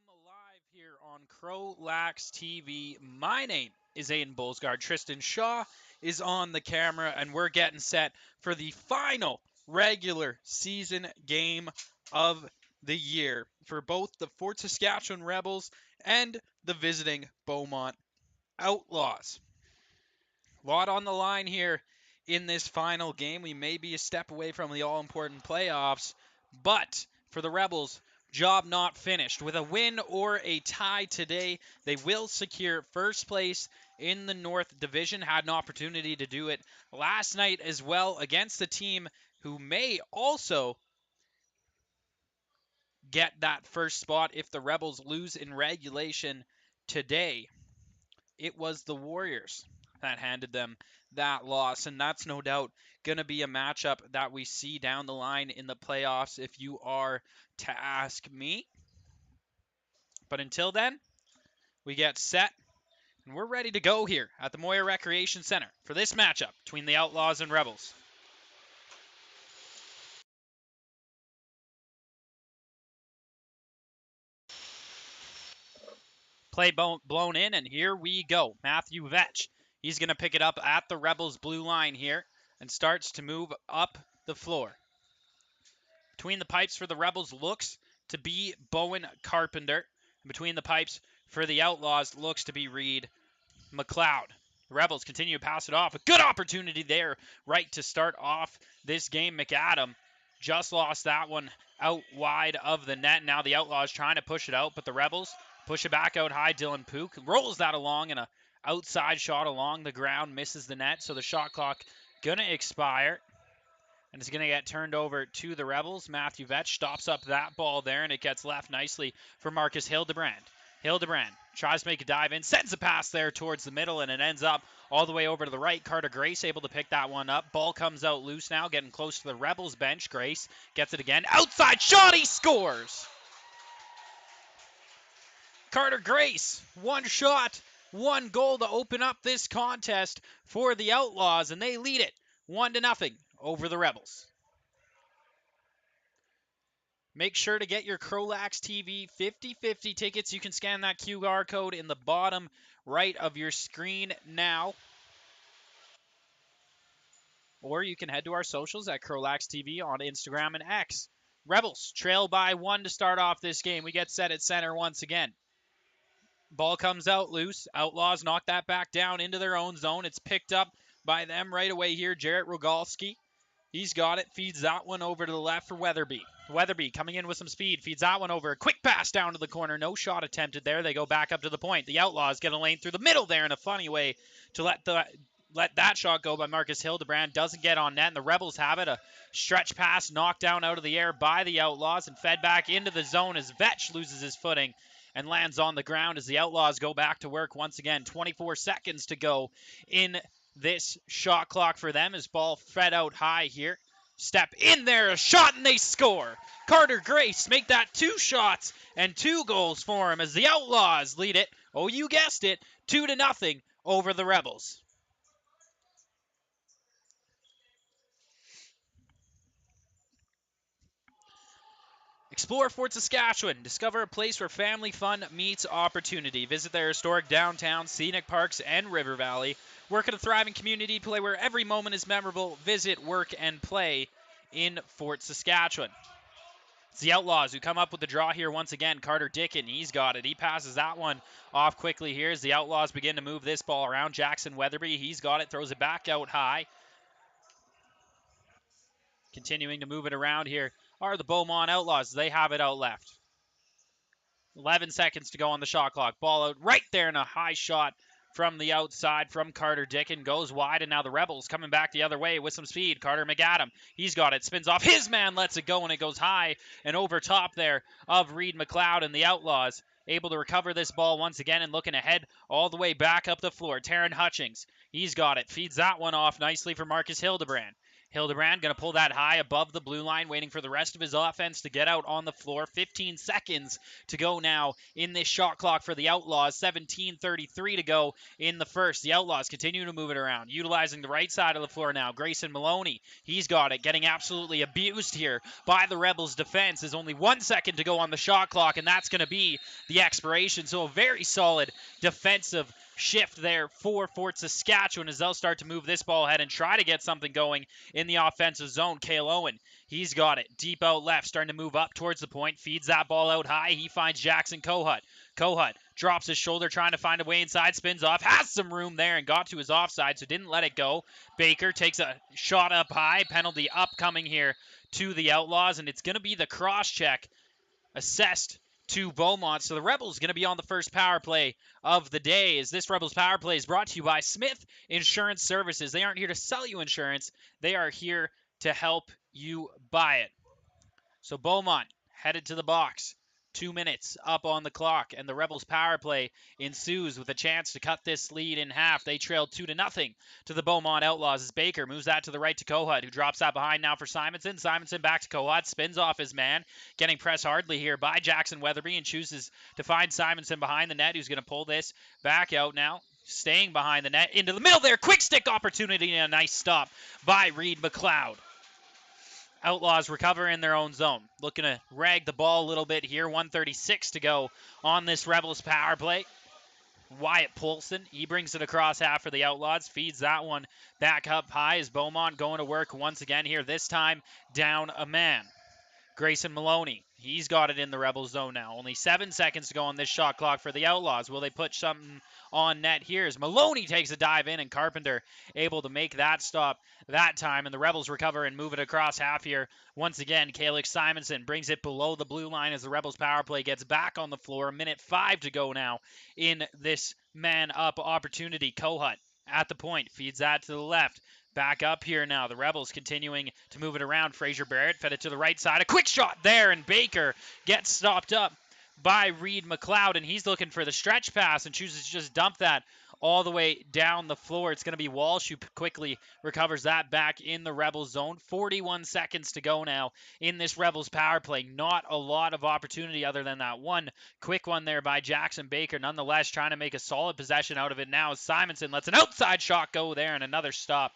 Alive here on CROW LAX TV. My name is Aiden Bullsgard. Tristan Shaw is on the camera, and we're getting set for the final regular season game of the year for both the Fort Saskatchewan Rebels and the visiting Beaumont Outlaws. A lot on the line here in this final game. We may be a step away from the all-important playoffs, but for the Rebels, job not finished. With a win or a tie today, they will secure first place in the North Division. Had an opportunity to do it last night as well against the team who may also get that first spot if the Rebels lose in regulation today. It was the Warriors that handed them that loss, and that's no doubt going to be a matchup that we see down the line in the playoffs if you are to ask me. But until then, we get set, and we're ready to go here at the Moyer Recreation Center for this matchup between the Outlaws and Rebels. Play blown in, and here we go. Matthew Vetch, he's going to pick it up at the Rebels' blue line here and starts to move up the floor. Between the pipes for the Rebels looks to be Bowen Carpenter. Between the pipes for the Outlaws looks to be Reed McLeod. The Rebels continue to pass it off. A good opportunity there right to start off this game. McAdam just lost that one out wide of the net. Now the Outlaws trying to push it out, but the Rebels push it back out high. Dylan Pook rolls that along, and an outside shot along the ground misses the net, so the shot clock going to expire. And it's going to get turned over to the Rebels. Matthew Vetch stops up that ball there, and it gets left nicely for Marcus Hildebrand. Hildebrand tries to make a dive in, sends a pass there towards the middle, and it ends up all the way over to the right. Carter Grace able to pick that one up. Ball comes out loose now, getting close to the Rebels bench. Grace gets it again. Outside shot, he scores! Carter Grace, one shot, one goal to open up this contest for the Outlaws, and they lead it 1-0 over the Rebels. Make sure to get your CROW LAX TV 50/50 tickets. You can scan that QR code in the bottom right of your screen now. Or you can head to our socials at CROW LAX TV on Instagram and X. Rebels trail by 1 to start off this game. We get set at center once again. Ball comes out loose. Outlaws knock that back down into their own zone. It's picked up by them right away here. Jarrett Rogalski. He's got it. Feeds that one over to the left for Weatherby. Weatherby coming in with some speed. Feeds that one over. A quick pass down to the corner. No shot attempted there. They go back up to the point. The Outlaws get a lane through the middle there in a funny way to let that shot go by Marcus Hildebrand. Doesn't get on net, and the Rebels have it. A stretch pass knocked down out of the air by the Outlaws and fed back into the zone as Vetch loses his footing and lands on the ground as the Outlaws go back to work once again. 24 seconds to go in this shot clock for them as ball fed out high here. Step in there, a shot, and they score. Carter Grace make that 2 shots and 2 goals for him as the Outlaws lead it, oh you guessed it, 2-0 over the Rebels. Explore Fort Saskatchewan. Discover a place where family fun meets opportunity. Visit their historic downtown, scenic parks, and river valley. Work in a thriving community, play where every moment is memorable. Visit, work, and play in Fort Saskatchewan. It's the Outlaws who come up with the draw here once again. Carter Dickin, he's got it. He passes that one off quickly here as the Outlaws begin to move this ball around. Jackson Weatherby, he's got it, throws it back out high. Continuing to move it around here are the Beaumont Outlaws. They have it out left. 11 seconds to go on the shot clock. Ball out right there, and a high shot from the outside from Carter Dickin. Goes wide, and now the Rebels coming back the other way with some speed. Carter McAdam, he's got it. Spins off his man, lets it go, and it goes high and over top there of Reed McLeod, and the Outlaws able to recover this ball once again and looking ahead all the way back up the floor. Taryn Hutchings, he's got it. Feeds that one off nicely for Marcus Hildebrand. Hildebrand going to pull that high above the blue line, waiting for the rest of his offense to get out on the floor. 15 seconds to go now in this shot clock for the Outlaws. 17:33 to go in the first. The Outlaws continue to move it around, utilizing the right side of the floor now. Grayson Maloney, he's got it, getting absolutely abused here by the Rebels' defense. There's only 1 second to go on the shot clock, and that's going to be the expiration. So a very solid defensive shift there for Fort Saskatchewan as they'll start to move this ball ahead and try to get something going in the offensive zone. Cale Owen, he's got it deep out left, starting to move up towards the point, feeds that ball out high. He finds Jackson Kohut. Kohut drops his shoulder, trying to find a way inside, spins off, has some room there and got to his offside, so didn't let it go. Baker takes a shot up high, penalty upcoming here to the Outlaws, and it's going to be the cross check assessed to Beaumont. So the Rebels going to be on the first power play of the day. As this Rebels power play is brought to you by Smith Insurance Services. They aren't here to sell you insurance. They are here to help you buy it. So Beaumont headed to the box. 2 minutes up on the clock, and the Rebels power play ensues with a chance to cut this lead in half. They trailed 2-0 to the Beaumont Outlaws as Baker moves that to the right to Kohut, who drops that behind now for Simonson. Simonson back to Kohut, spins off his man, getting pressed hardly here by Jackson Weatherby, and chooses to find Simonson behind the net, who's going to pull this back out now. Staying behind the net, into the middle there, quick stick opportunity, and a nice stop by Reed McLeod. Outlaws recover in their own zone. Looking to rag the ball a little bit here. 1:36 to go on this Rebels power play. Wyatt Polson, he brings it across half for the Outlaws. Feeds that one back up high as Beaumont going to work once again here. This time down a man. Grayson Maloney, he's got it in the Rebels zone now. Only 7 seconds to go on this shot clock for the Outlaws. Will they put something on net here as Maloney takes a dive in, and Carpenter able to make that stop that time, and the Rebels recover and move it across half here. Once again, Calix Simonson brings it below the blue line as the Rebels power play gets back on the floor. 1:05 to go now in this man-up opportunity. Kohut at the point, feeds that to the left. Back up here now. The Rebels continuing to move it around. Fraser Barrett fed it to the right side. A quick shot there, and Baker gets stopped up by Reed McLeod, and he's looking for the stretch pass and chooses to just dump that all the way down the floor. It's going to be Walsh who quickly recovers that back in the Rebels zone. 41 seconds to go now in this Rebels power play. Not a lot of opportunity other than that one quick one there by Jackson Baker. Nonetheless, trying to make a solid possession out of it now as Simonson lets an outside shot go there, and another stop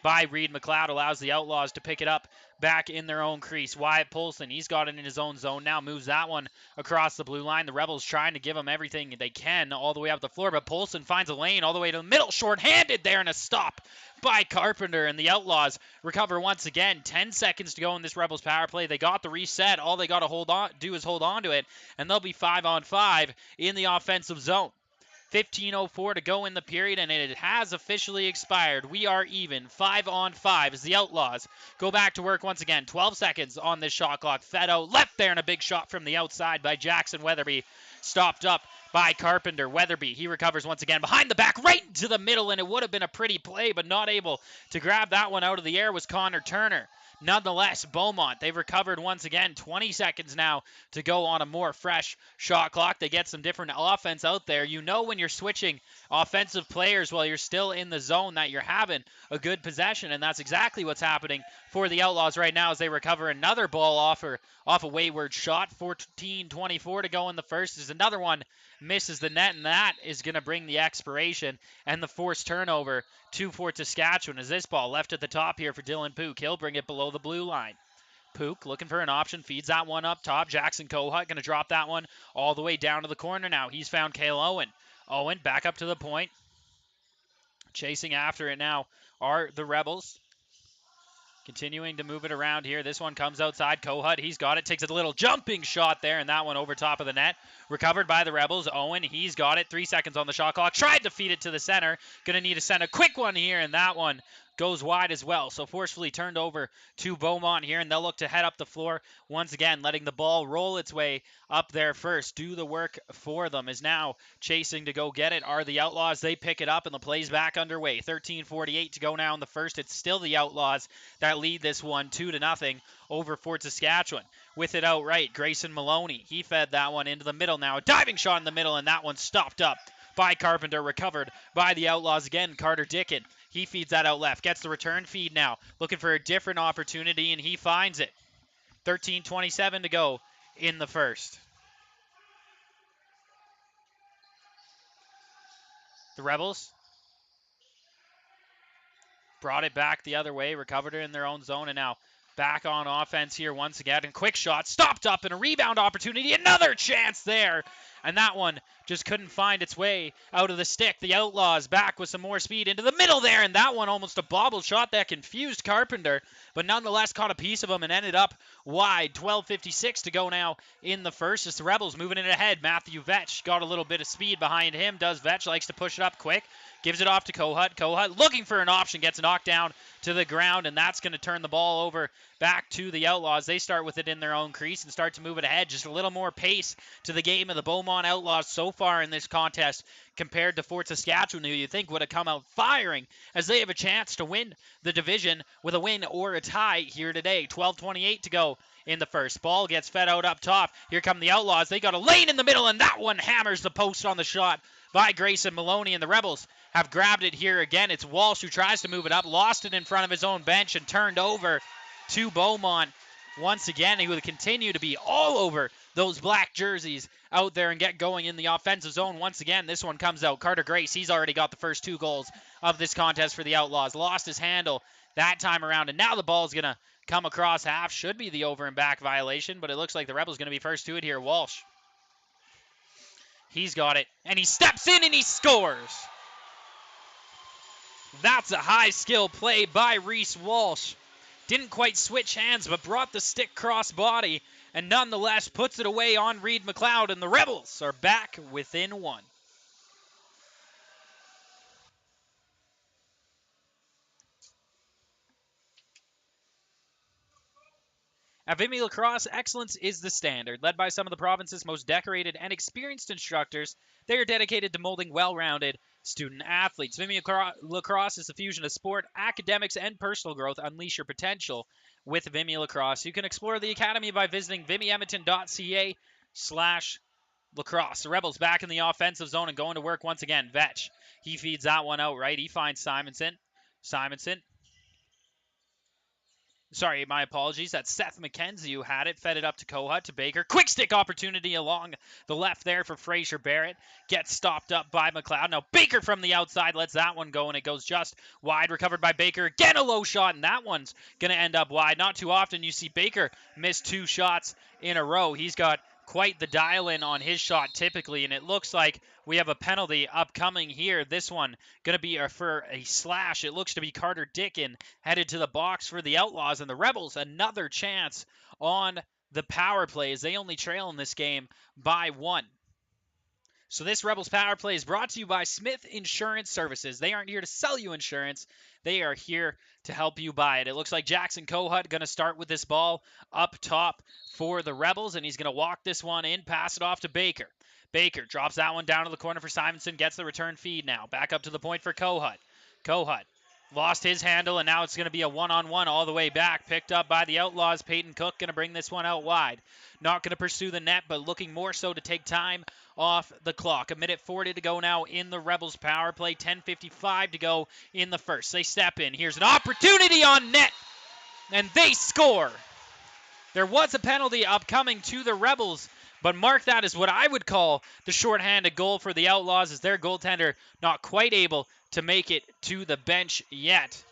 by Reed McLeod allows the Outlaws to pick it up back in their own crease. Wyatt Polson, he's got it in his own zone now, moves that one across the blue line. The Rebels trying to give him everything they can all the way up the floor, but Polson finds a lane all the way to the middle, short-handed there, and a stop by Carpenter, and the Outlaws recover once again. 10 seconds to go in this Rebels power play. They got the reset. All they got to do is hold on to it, and they'll be 5-on-5 in the offensive zone. 15:04 to go in the period, and it has officially expired. We are even 5-on-5 as the Outlaws go back to work once again. 12 seconds on this shot clock. Fed out left there, and a big shot from the outside by Jackson Weatherby. Stopped up by Carpenter. Weatherby, he recovers once again behind the back, right into the middle, and it would have been a pretty play, but not able to grab that one out of the air was Connor Turner. Nonetheless, Beaumont, they've recovered once again. 20 seconds now to go on a more fresh shot clock. They get some different offense out there. You know when you're switching offensive players while you're still in the zone that you're having a good possession, and that's exactly what's happening for the Outlaws right now as they recover another ball off a wayward shot. 14:24 to go in the first. There's another one misses the net, and that is going to bring the expiration and the forced turnover to Fort Saskatchewan as this ball left at the top here for Dylan Pook. He'll bring it below the blue line. Pook looking for an option, feeds that one up top. Jackson Kohut going to drop that one all the way down to the corner now. He's found Cale Owen. Owen back up to the point. Chasing after it now are the Rebels. Continuing to move it around here. This one comes outside. Kohut, he's got it. Takes a little jumping shot there, and that one over top of the net. Recovered by the Rebels. Owen, he's got it. 3 seconds on the shot clock. Tried to feed it to the center. Going to need to send a quick one here, and that one goes wide as well. So forcefully turned over to Beaumont here, and they'll look to head up the floor once again, letting the ball roll its way up there first. Do the work for them is now chasing to go get it are the Outlaws. They pick it up, and the play's back underway. 13:48 to go now in the first. It's still the Outlaws that lead this one 2-0 over Fort Saskatchewan. With it outright, Grayson Maloney. He fed that one into the middle now. A diving shot in the middle, and that one stopped up by Carpenter. Recovered by the Outlaws again. Carter Dickon. He feeds that out left. Gets the return feed now. Looking for a different opportunity, and he finds it. 13:27 to go in the first. The Rebels brought it back the other way, recovered it in their own zone, and now back on offense here once again. And quick shot, stopped up, and a rebound opportunity. Another chance there. And that one just couldn't find its way out of the stick. The Outlaws back with some more speed into the middle there, and that one almost a bobble shot that confused Carpenter, but nonetheless caught a piece of him and ended up wide. 12:56 to go now in the first. It's the Rebels moving it ahead. Matthew Vetch got a little bit of speed behind him. Does Vetch, likes to push it up quick. Gives it off to Kohut. Kohut looking for an option, gets knocked down to the ground, and that's going to turn the ball over back to the Outlaws. They start with it in their own crease and start to move it ahead. Just a little more pace to the game of the Beaumont Outlaws so far in this contest compared to Fort Saskatchewan, who you think would have come out firing as they have a chance to win the division with a win or a tie here today. 12:28 to go in the first. Ball gets fed out up top. Here come the Outlaws. They got a lane in the middle, and that one hammers the post on the shot by Grayson Maloney, and the Rebels have grabbed it here again. It's Walsh who tries to move it up, lost it in front of his own bench, and turned over to Beaumont once again. He will continue to be all over those black jerseys out there and get going in the offensive zone once again. This one comes out. Carter Grace, he's already got the first 2 goals of this contest for the Outlaws. Lost his handle that time around, and now the ball's going to come across half. Should be the over and back violation, but it looks like the Rebels going to be first to it here. Walsh. He's got it, and he steps in and he scores. That's a high skill play by Reese Walsh. Didn't quite switch hands, but brought the stick cross body, and nonetheless puts it away on Reed McLeod, and the Rebels are back within 1. At Vimy Lacrosse, excellence is the standard. Led by some of the province's most decorated and experienced instructors, they are dedicated to molding well-rounded student athletes. Vimy Lacrosse is a fusion of sport, academics, and personal growth. Unleash your potential with Vimy Lacrosse. You can explore the academy by visiting vimyedmonton.ca/lacrosse. The Rebels back in the offensive zone and going to work once again. Vetch, he feeds that one out right. He finds Simonson. Sorry, my apologies. That's Seth McKenzie who had it. Fed it up to Kohut, to Baker. Quick stick opportunity along the left there for Fraser Barrett. Gets stopped up by McLeod. Now Baker from the outside lets that one go, and it goes just wide. Recovered by Baker. Again, a low shot, and that one's going to end up wide. Not too often you see Baker miss 2 shots in a row. He's got quite the dial-in on his shot typically, and it looks like we have a penalty upcoming here. This one going to be for a slash. It looks to be Carter Dickin headed to the box for the Outlaws, and the Rebels another chance on the power play as they only trail in this game by 1. So this Rebels power play is brought to you by Smith Insurance Services. They aren't here to sell you insurance. They are here to help you buy it. It looks like Jackson Kohut going to start with this ball up top for the Rebels, and he's going to walk this one in, pass it off to Baker. Baker drops that one down to the corner for Simonson, gets the return feed now. Back up to the point for Kohut. Kohut lost his handle, and now it's going to be a one-on-one all the way back. Picked up by the Outlaws. Peyton Cook going to bring this one out wide. Not going to pursue the net, but looking more so to take time off the clock. 1:40 to go now in the Rebels power play. 10:55 to go in the first. They step in. Here's an opportunity on net, and they score. There was a penalty upcoming to the Rebels, but mark that as what I would call the shorthanded goal for the Outlaws, as their goaltender not quite able to make it to the bench yet.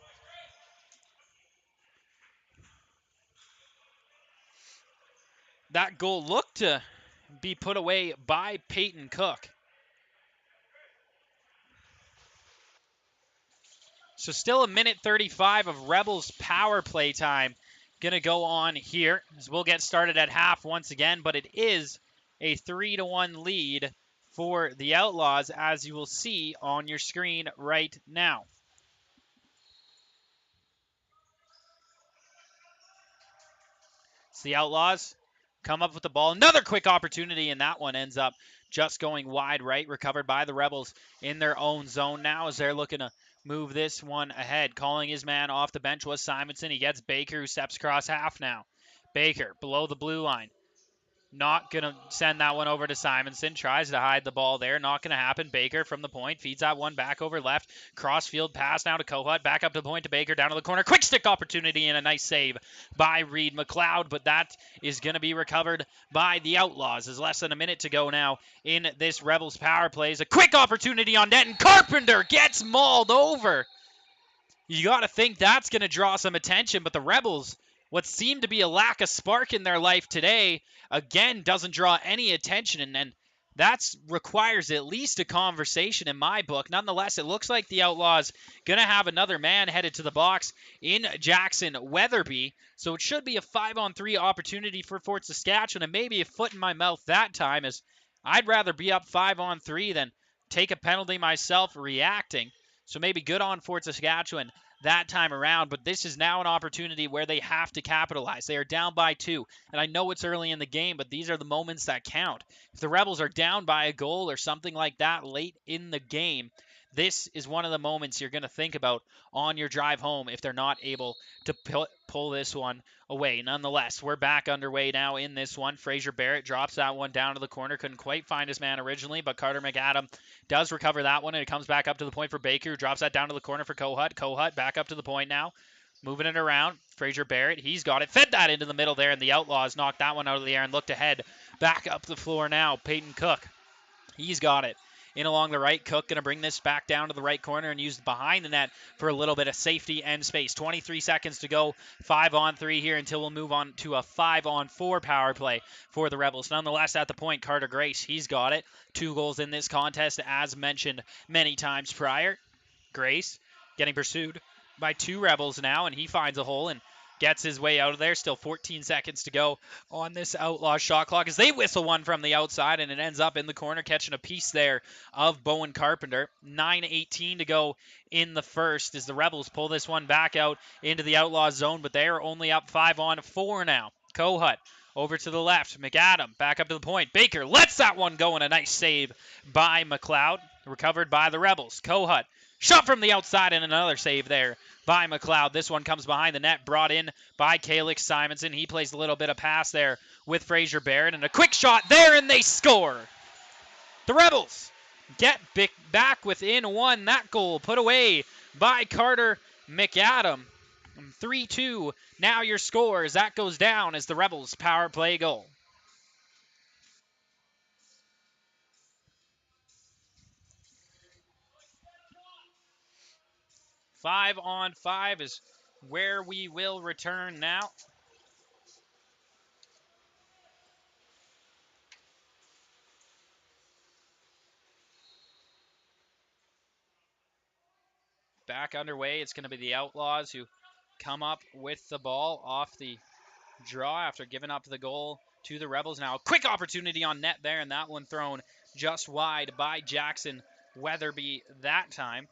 That goal looked to be put away by Peyton Cook. So still 1:35 of Rebels power play time going to go on here, as we'll get started at half once again, but it is a 3-1 lead for the Outlaws, as you will see on your screen right now. So the Outlaws come up with the ball. Another quick opportunity, and that one ends up just going wide right. Recovered by the Rebels in their own zone now, as they're looking to move this one ahead. Calling his man off the bench was Simonson. He gets Baker, who steps across half now. Baker below the blue line. Not going to send that one over to Simonson. Tries to hide the ball there. Not going to happen. Baker from the point. Feeds that one back over left. Crossfield pass now to Kohut. Back up to the point to Baker. Down to the corner. Quick stick opportunity and a nice save by Reed McLeod. But that is going to be recovered by the Outlaws. There's less than a minute to go now in this Rebels power play. A quick opportunity on net. And Carpenter gets mauled over. You got to think that's going to draw some attention. But the Rebels, what seemed to be a lack of spark in their life today, again, doesn't draw any attention, and that requires at least a conversation in my book. Nonetheless, it looks like the Outlaws going to have another man headed to the box in Jackson Weatherby, so it should be a 5-on-3 opportunity for Fort Saskatchewan, and maybe a foot in my mouth that time, as I'd rather be up 5-on-3 than take a penalty myself reacting. So maybe good on Fort Saskatchewan that time around, but this is now an opportunity where they have to capitalize. They are down by 2, and I know it's early in the game, but these are the moments that count. If the Rebels are down by a goal or something like that late in the game, this is one of the moments you're going to think about on your drive home if they're not able to pull this one away. Nonetheless, we're back underway now in this one. Fraser Barrett drops that one down to the corner. Couldn't quite find his man originally, but Carter McAdam does recover that one, and it comes back up to the point for Baker, who drops that down to the corner for Kohut. Kohut back up to the point now. Moving it around. Fraser Barrett, he's got it. Fed that into the middle there, and the Outlaws knocked that one out of the air and looked ahead. Back up the floor now. Peyton Cook, he's got it. In along the right, Cook going to bring this back down to the right corner and use behind the net for a little bit of safety and space. 23 seconds to go, 5-on-3 here until we'll move on to a 5-on-4 power play for the Rebels. Nonetheless, at the point, Carter Grace, he's got it. 2 goals in this contest, as mentioned many times prior. Grace getting pursued by 2 Rebels now, and he finds a hole and gets his way out of there. Still 14 seconds to go on this Outlaw shot clock as they whistle one from the outside, and it ends up in the corner, catching a piece there of Bowen Carpenter. 9:18 to go in the first as the Rebels pull this one back out into the Outlaw zone, but they are only up 5-on-4 now. Kohut over to the left. McAdam back up to the point. Baker lets that one go, and a nice save by McLeod. Recovered by the Rebels. Kohut shot from the outside, and another save there by McLeod. This one comes behind the net, brought in by Calix Simonson. He plays a little bit of pass there with Fraser Barrett, and a quick shot there, and they score. The Rebels get back within 1. That goal put away by Carter McAdam. 3-2. Now your score as that goes down as the Rebels power play goal. 5-on-5 is where we will return now. Back underway. It's going to be the Outlaws who come up with the ball off the draw after giving up the goal to the Rebels. Now a quick opportunity on net there, and that one thrown just wide by Jackson Weatherby that time.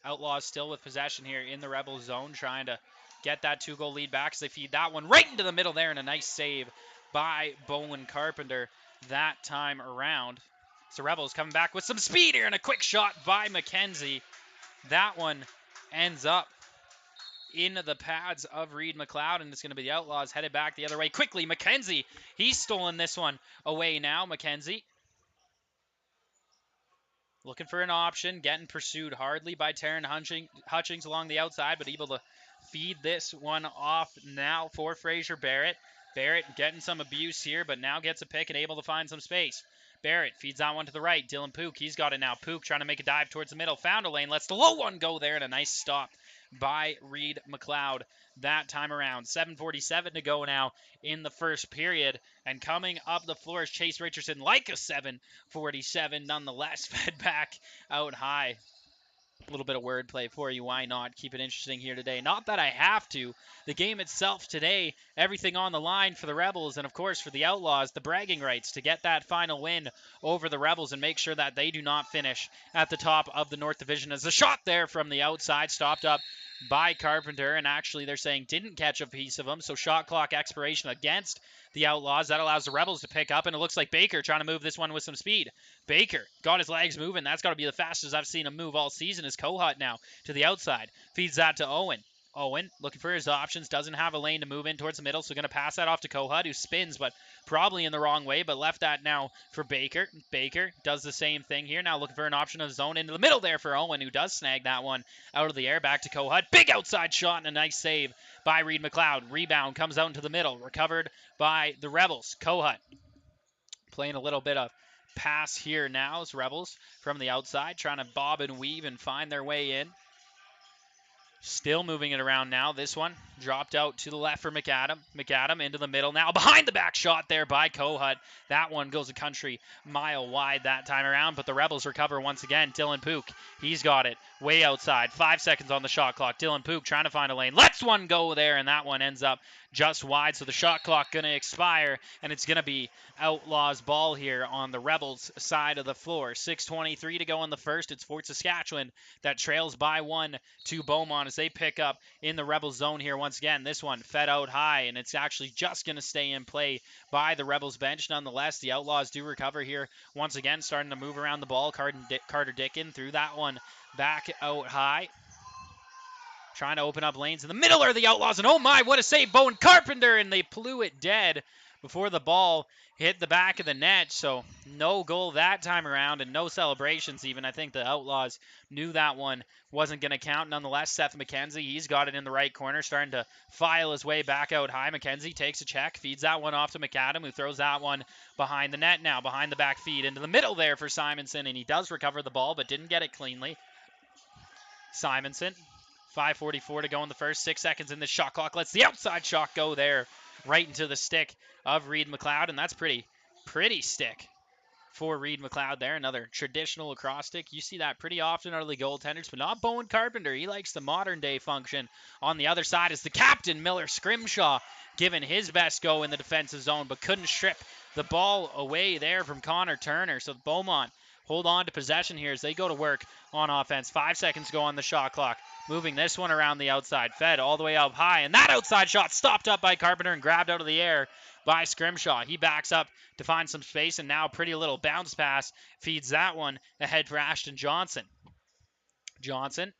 Outlaws still with possession here in the Rebels zone, trying to get that 2-goal lead back as they feed that one right into the middle there, and a nice save by Bowen Carpenter that time around. So Rebels coming back with some speed here, and a quick shot by McKenzie. That one ends up in the pads of Reed McLeod, and it's going to be the Outlaws headed back the other way quickly. McKenzie, he's stolen this one away now. McKenzie looking for an option, getting pursued hardly by Taryn Hutchings along the outside, but able to feed this one off now for Fraser Barrett. Barrett getting some abuse here, but now gets a pick and able to find some space. Barrett feeds that one to the right. Dylan Pook, he's got it now. Pook trying to make a dive towards the middle. Found a lane, lets the low one go there, and a nice stop by Reed McLeod that time around. 7:47 to go now in the first period. And coming up the floor is Chase Richardson, like a 7:47 nonetheless, fed back out high. A little bit of wordplay for you. Why not? Keep it interesting here today. Not that I have to. The game itself today, everything on the line for the Rebels and, of course, for the Outlaws, the bragging rights to get that final win over the Rebels and make sure that they do not finish at the top of the North Division. As the shot there from the outside stopped up by Carpenter, and actually they're saying didn't catch a piece of him, so shot clock expiration against the Outlaws. That allows the Rebels to pick up, and it looks like Baker trying to move this one with some speed. Baker got his legs moving. That's got to be the fastest I've seen him move all season. Is Kohut now to the outside. Feeds that to Owen. Owen looking for his options, doesn't have a lane to move in towards the middle, so going to pass that off to Kohut, who spins, but probably in the wrong way, but left that now for Baker. Baker does the same thing here, now looking for an option of his own into the middle there for Owen, who does snag that one out of the air, back to Kohut. Big outside shot and a nice save by Reed McLeod. Rebound comes out into the middle, recovered by the Rebels. Kohut playing a little bit of pass here now as Rebels from the outside, trying to bob and weave and find their way in. Still moving it around now. This one dropped out to the left for McAdam. McAdam into the middle now. Behind the back shot there by Kohut. That one goes a country mile wide that time around, but the Rebels recover once again. Dylan Pook, he's got it way outside. 5 seconds on the shot clock. Dylan Pook trying to find a lane. Lets one go there, and that one ends up just wide, so the shot clock going to expire, and it's going to be Outlaws ball here on the Rebels side of the floor. 6:23 to go in the first. It's Fort Saskatchewan that trails by 1 to Beaumont as they pick up in the Rebels zone here once again. This one fed out high, and it's actually just going to stay in play by the Rebels bench. Nonetheless, the Outlaws do recover here once again, starting to move around the ball. Carter Dickin threw that one back out high. Trying to open up lanes in the middle are the Outlaws, and oh my, what a save, Bowen Carpenter, and they blew it dead before the ball hit the back of the net, so no goal that time around and no celebrations even. I think the Outlaws knew that one wasn't going to count. Nonetheless, Seth McKenzie, he's got it in the right corner, starting to file his way back out high. McKenzie takes a check, feeds that one off to McAdam, who throws that one behind the net now, behind the back feed into the middle there for Simonson, and he does recover the ball but didn't get it cleanly. Simonson, 5:44 to go in the first. 6 seconds in the shot clock. Lets the outside shot go there right into the stick of Reed McLeod, and that's pretty stick for Reed McLeod there. Another traditional lacrosse stick. You see that pretty often out of the goaltenders, but not Bowen Carpenter. He likes the modern day function. On the other side is the captain, Miller Scrimshaw, giving his best go in the defensive zone, but couldn't strip the ball away there from Connor Turner. So Beaumont hold on to possession here as they go to work on offense. 5 seconds go on the shot clock. Moving this one around the outside. Fed all the way up high. And that outside shot stopped up by Carpenter and grabbed out of the air by Scrimshaw. He backs up to find some space, and now pretty little bounce pass feeds that one ahead for Ashton Johnson. Johnson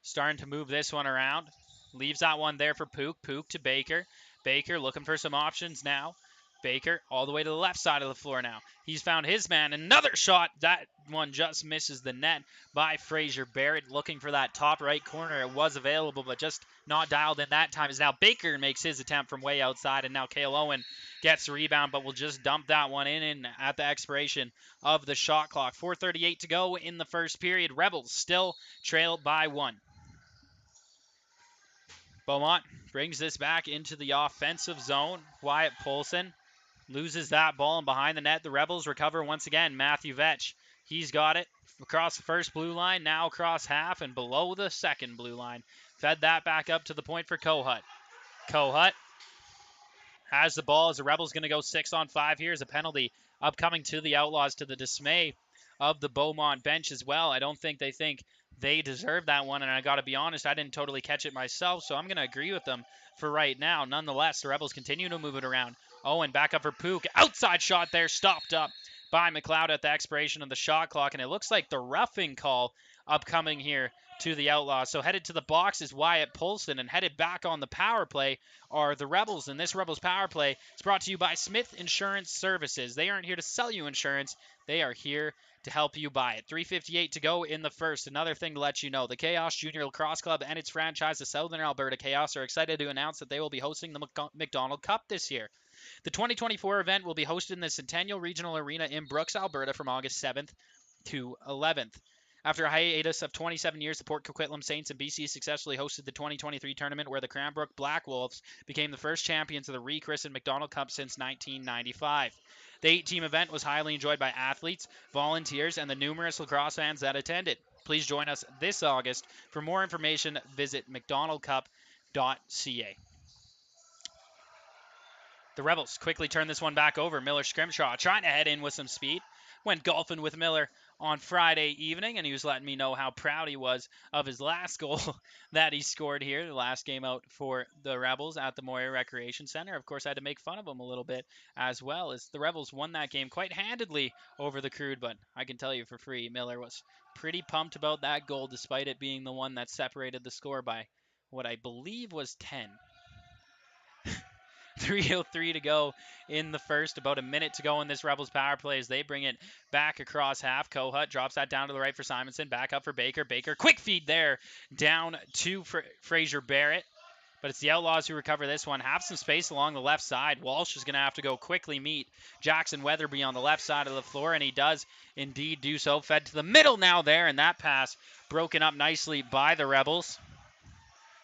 starting to move this one around. Leaves that one there for Pook. Pook to Baker. Baker looking for some options now. Baker all the way to the left side of the floor now. He's found his man. Another shot. That one just misses the net by Fraser Barrett. Looking for that top right corner. It was available, but just not dialed in that time. As now Baker makes his attempt from way outside, and now Cale Owen gets the rebound, but will just dump that one in at the expiration of the shot clock. 4:38 to go in the first period. Rebels still trailed by 1. Beaumont brings this back into the offensive zone. Wyatt Polson loses that ball, and behind the net, the Rebels recover once again. Matthew Vetch, he's got it across the first blue line, now across half and below the second blue line. Fed that back up to the point for Kohut. Kohut has the ball as the Rebels going to go 6-on-5 here as a penalty upcoming to the Outlaws, to the dismay of the Beaumont bench as well. I don't think they deserve that one, and I got to be honest, I didn't totally catch it myself, so I'm going to agree with them for right now. Nonetheless, the Rebels continue to move it around. Owen back up for Pook. Outside shot there, stopped up by McLeod at the expiration of the shot clock, and it looks like the roughing call upcoming here to the Outlaws. So headed to the box is Wyatt Polson, and headed back on the power play are the Rebels. And this Rebels power play is brought to you by Smith Insurance Services. They aren't here to sell you insurance. They are here to help you buy it. 3:58 to go in the first. Another thing to let you know, the Chaos Junior Lacrosse Club and its franchise, the Southern Alberta Chaos, are excited to announce that they will be hosting the McDonald Cup this year. The 2024 event will be hosted in the Centennial Regional Arena in Brooks, Alberta from August 7th to 11th. After a hiatus of 27 years, the Port Coquitlam Saints and BC successfully hosted the 2023 tournament, where the Cranbrook Black Wolves became the first champions of the rechristened McDonald Cup since 1995. The 8-team event was highly enjoyed by athletes, volunteers, and the numerous lacrosse fans that attended. Please join us this August. For more information, visit mcdonaldcup.ca. The Rebels quickly turn this one back over. Miller Scrimshaw trying to head in with some speed. Went golfing with Miller on Friday evening, and he was letting me know how proud he was of his last goal that he scored here, the last game out for the Rebels at the Moyer Recreation Center. Of course, I had to make fun of him a little bit as well, as the Rebels won that game quite handedly over the Crude, but I can tell you for free, Miller was pretty pumped about that goal, despite it being the one that separated the score by what I believe was 10. 3:03 to go in the first. About a minute to go in this Rebels power play as they bring it back across half. Kohut drops that down to the right for Simonson. Back up for Baker. Baker, quick feed there down to Fraser Barrett. But it's the Outlaws who recover this one. Have some space along the left side. Walsh is going to have to go quickly meet Jackson Weatherby on the left side of the floor, and he does indeed do so. Fed to the middle now there, and that pass broken up nicely by the Rebels.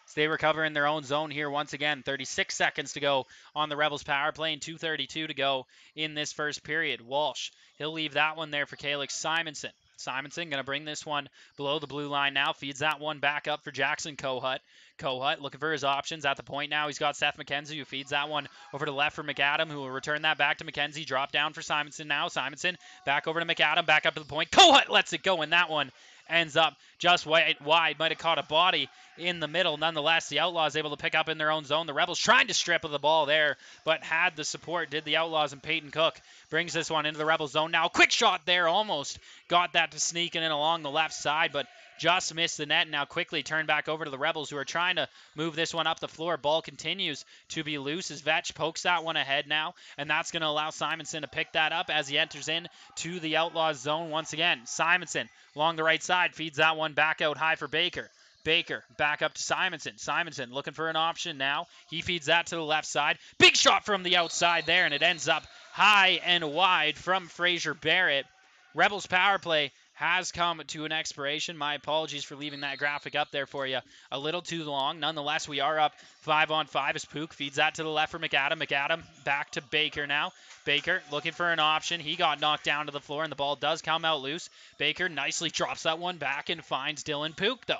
So they recover in their own zone here once again. 36 seconds to go on the Rebels power play and 2:32 to go in this first period. Walsh, he'll leave that one there for Calix Simonson. Simonson going to bring this one below the blue line now. Feeds that one back up for Jackson Kohut. Kohut looking for his options at the point now. He's got Seth McKenzie who feeds that one over to the left for McAdam, who will return that back to McKenzie. Drop down for Simonson now. Simonson back over to McAdam, back up to the point. Kohut lets it go, and that one ends up just wide. Might have caught a body in the middle. Nonetheless, the Outlaws able to pick up in their own zone. The Rebels trying to strip of the ball there, but had the support, did the Outlaws, and Peyton Cook brings this one into the Rebels zone. Now, quick shot there, almost got that to sneak in along the left side, but just missed the net. Now quickly turn back over to the Rebels, who are trying to move this one up the floor. Ball continues to be loose as Vetch pokes that one ahead now, and that's going to allow Simonson to pick that up as he enters in to the Outlaws zone once again. Simonson along the right side feeds that one back out high for Baker. Baker back up to Simonson. Simonson looking for an option now. He feeds that to the left side. Big shot from the outside there, and it ends up high and wide from Fraser Barrett. Rebels power play has come to an expiration. My apologies for leaving that graphic up there for you a little too long. Nonetheless, we are up 5-on-5 as Pook feeds that to the left for McAdam. McAdam back to Baker now. Baker looking for an option. He got knocked down to the floor, and the ball does come out loose. Baker nicely drops that one back and finds Dylan Pook, though.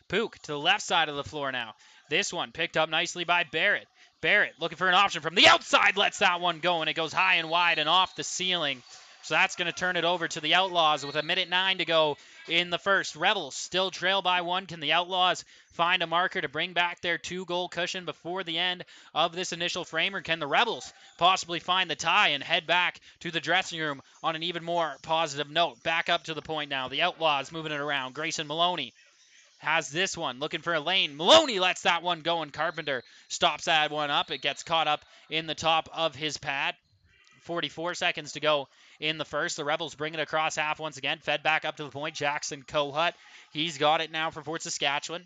Pook to the left side of the floor now. This one picked up nicely by Barrett. Barrett looking for an option from the outside, lets that one go, and it goes high and wide and off the ceiling. So that's going to turn it over to the Outlaws with 1:09 to go in the first. Rebels still trail by one. Can the Outlaws find a marker to bring back their 2-goal cushion before the end of this initial frame, or can the Rebels possibly find the tie and head back to the dressing room on an even more positive note? Back up to the point now. The Outlaws moving it around. Grayson Maloney has this one, looking for a lane. Maloney lets that one go, and Carpenter stops that one up. It gets caught up in the top of his pad. 44 seconds to go in the first. The Rebels bring it across half once again. Fed back up to the point. Jackson Kohut. He's got it now for Fort Saskatchewan.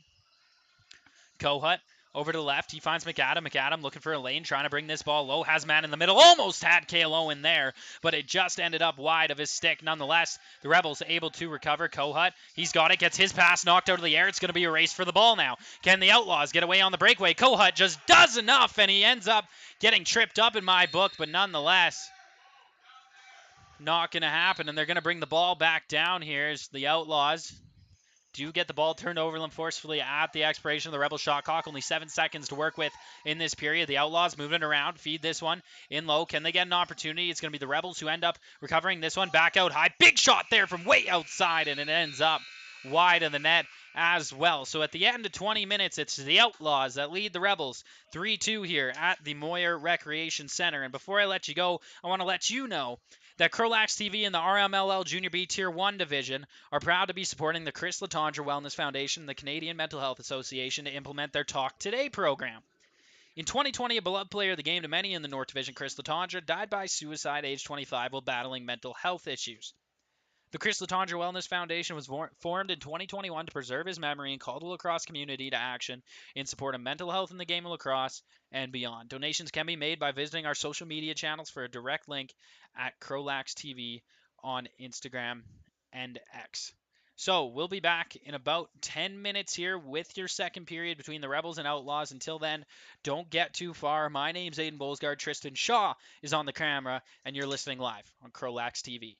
Kohut over to the left. He finds McAdam. McAdam looking for a lane, trying to bring this ball low. Has man in the middle. Almost had KLO in there, but it just ended up wide of his stick. Nonetheless, the Rebels able to recover. Kohut, he's got it. Gets his pass knocked out of the air. It's going to be a race for the ball now. Can the Outlaws get away on the breakaway? Kohut just does enough, and he ends up getting tripped up in my book, but nonetheless, not going to happen, and they're going to bring the ball back down here as the Outlaws do get the ball turned over them forcefully at the expiration of the Rebel shot clock. Only 7 seconds to work with in this period. The Outlaws moving it around. Feed this one in low. Can they get an opportunity? It's going to be the Rebels who end up recovering this one. Back out high. Big shot there from way outside, and it ends up wide of the net as well. So at the end of 20 minutes, it's the Outlaws that lead the Rebels 3-2 here at the Moyer Recreation Center. And before I let you go, I want to let you know that CROW LAX TV and the RMLL Junior B Tier 1 division are proud to be supporting the Chris Letendre Wellness Foundation and the Canadian Mental Health Association to implement their Talk Today program. In 2020, a beloved player of the game to many in the North Division, Chris Letendre, died by suicide age 25 while battling mental health issues. The Chris Letendre Wellness Foundation was formed in 2021 to preserve his memory and call the lacrosse community to action in support of mental health in the game of lacrosse and beyond. Donations can be made by visiting our social media channels for a direct link at CROW LAX TV on Instagram and X. So we'll be back in about 10 minutes here with your second period between the Rebels and Outlaws. Until then, don't get too far. My name's Aiden Bolsgaard. Tristan Shaw is on the camera, and you're listening live on CROW LAX TV.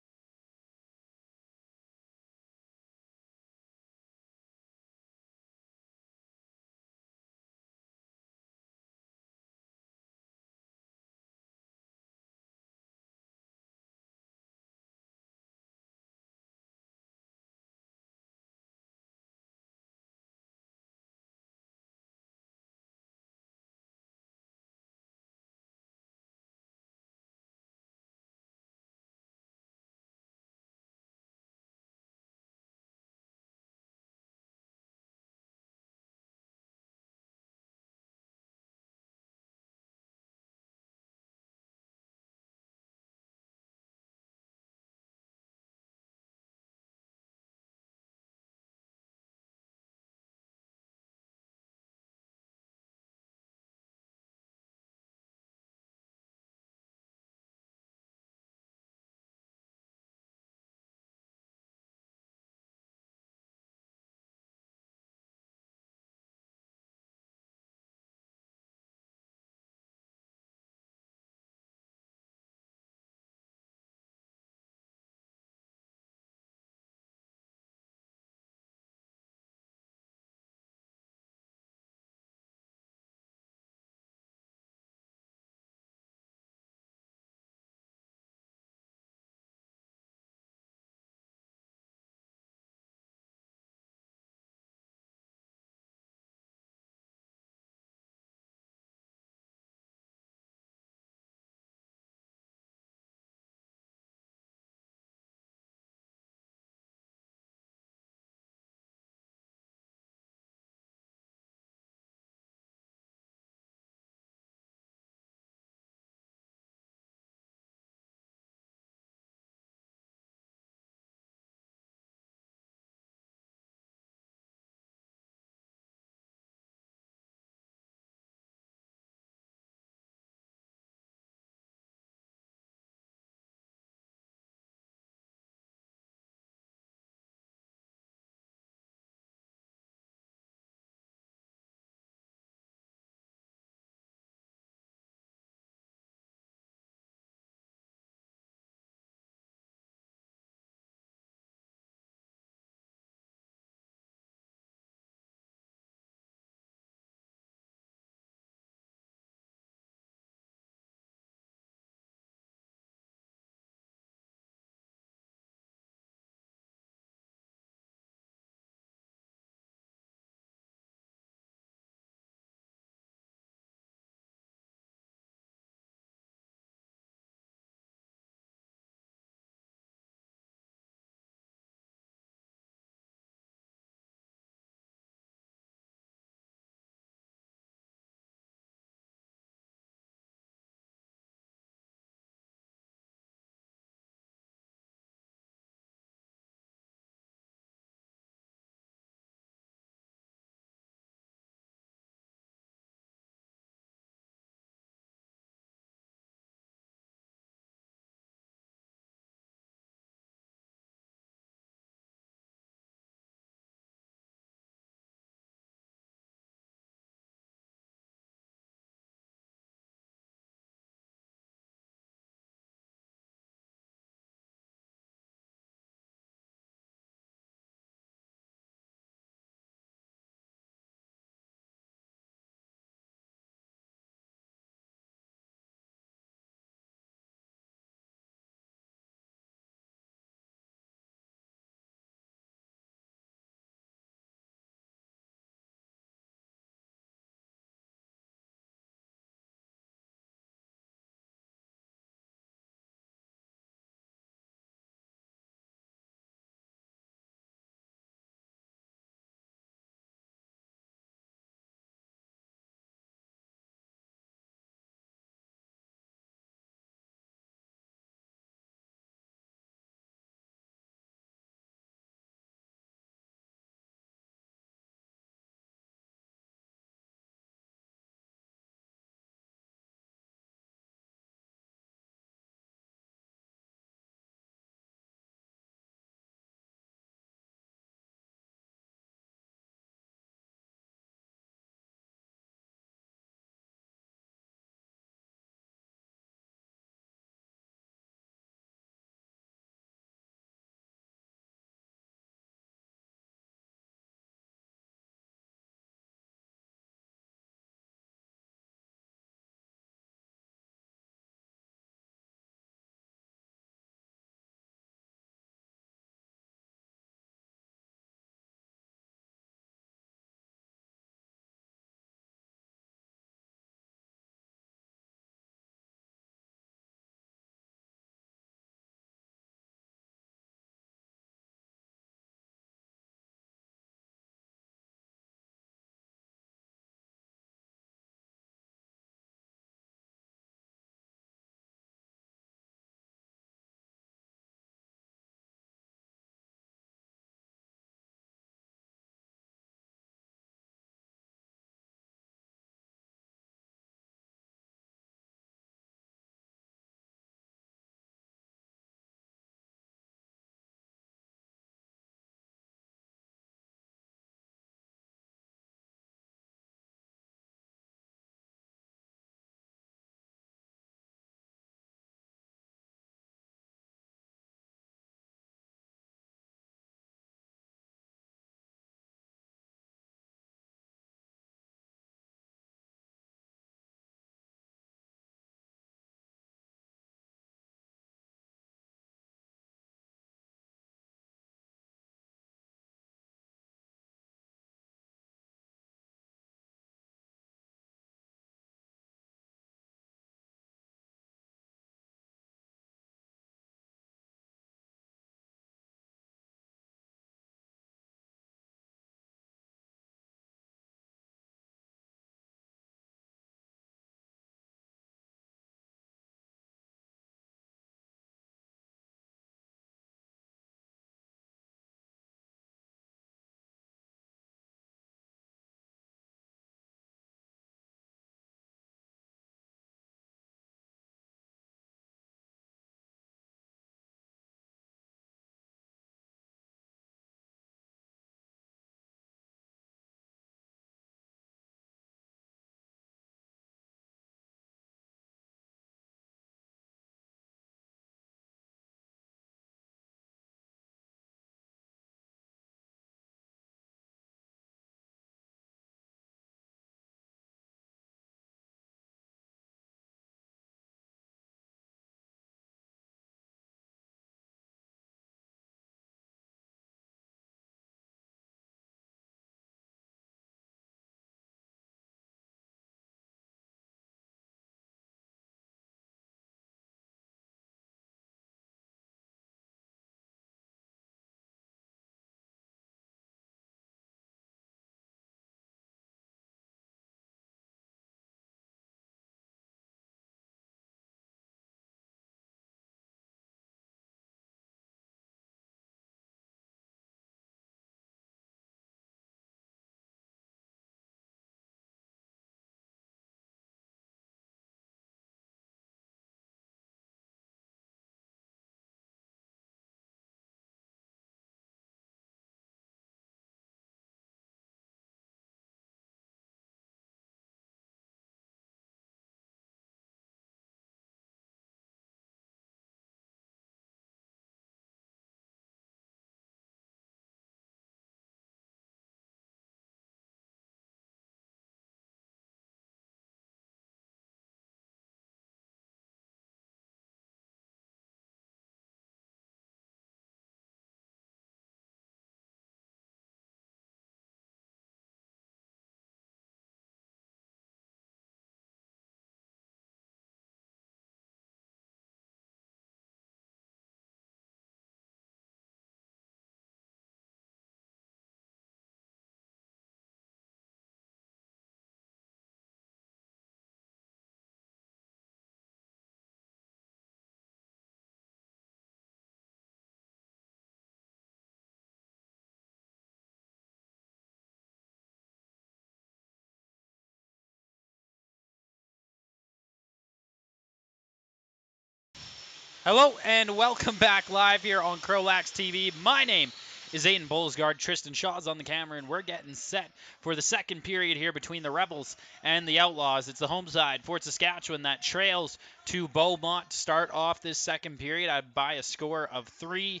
Hello and welcome back live here on CROW LAX TV. My name is Aiden Bolsgaard. Tristan Shaw's on the camera, and we're getting set for the second period here between the Rebels and the Outlaws. It's the home side, Fort Saskatchewan, that trails to Beaumont to start off this second period by a score of 3-2.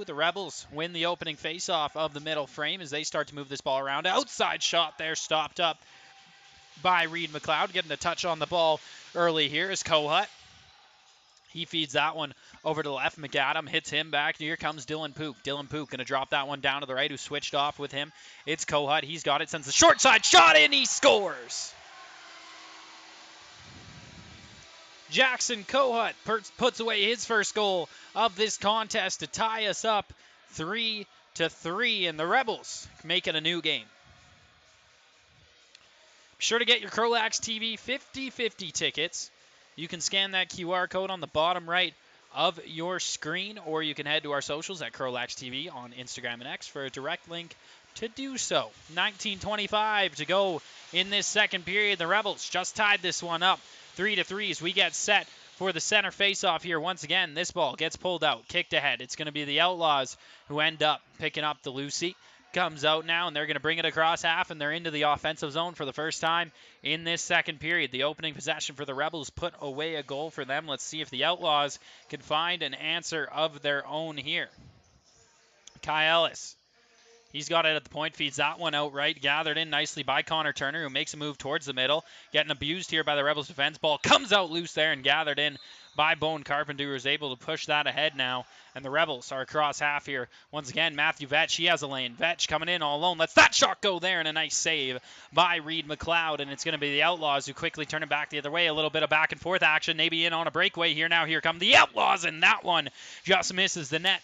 The Rebels win the opening faceoff of the middle frame as they start to move this ball around. Outside shot there, stopped up by Reed McLeod, getting a touch on the ball early here is Kohut. He feeds that one over to the left. McAdam hits him back. Here comes Dylan Pook. Dylan Pook going to drop that one down to the right, who switched off with him. It's Kohut. He's got it. Sends the short side shot in. He scores. Jackson Kohut puts away his first goal of this contest to tie us up 3-3. And the Rebels make it a new game. Be sure to get your CROW LAX TV 50/50 tickets. You can scan that QR code on the bottom right of your screen, or you can head to our socials at CROW LAX TV on Instagram and X for a direct link to do so. 19:25 to go in this second period. The Rebels just tied this one up 3-3 as we get set for the center faceoff here. Once again, this ball gets pulled out, kicked ahead. It's going to be the Outlaws who end up picking up the Lucy. Comes out now, and they're going to bring it across half, and they're into the offensive zone for the first time in this second period. The opening possession for the Rebels put away a goal for them. Let's see if the Outlaws can find an answer of their own here. Kai Ellis. He's got it at the point, feeds that one outright, gathered in nicely by Connor Turner, who makes a move towards the middle, getting abused here by the Rebels defense. Ball comes out loose there and gathered in by Bone Carpenter, who is able to push that ahead now. And the Rebels are across half here. Once again, Matthew Vetch, he has a lane. Vetch coming in all alone. Lets that shot go there, and a nice save by Reed McLeod. And it's going to be the Outlaws who quickly turn it back the other way. A little bit of back and forth action, maybe in on a breakaway here. Now here come the Outlaws, and that one just misses the net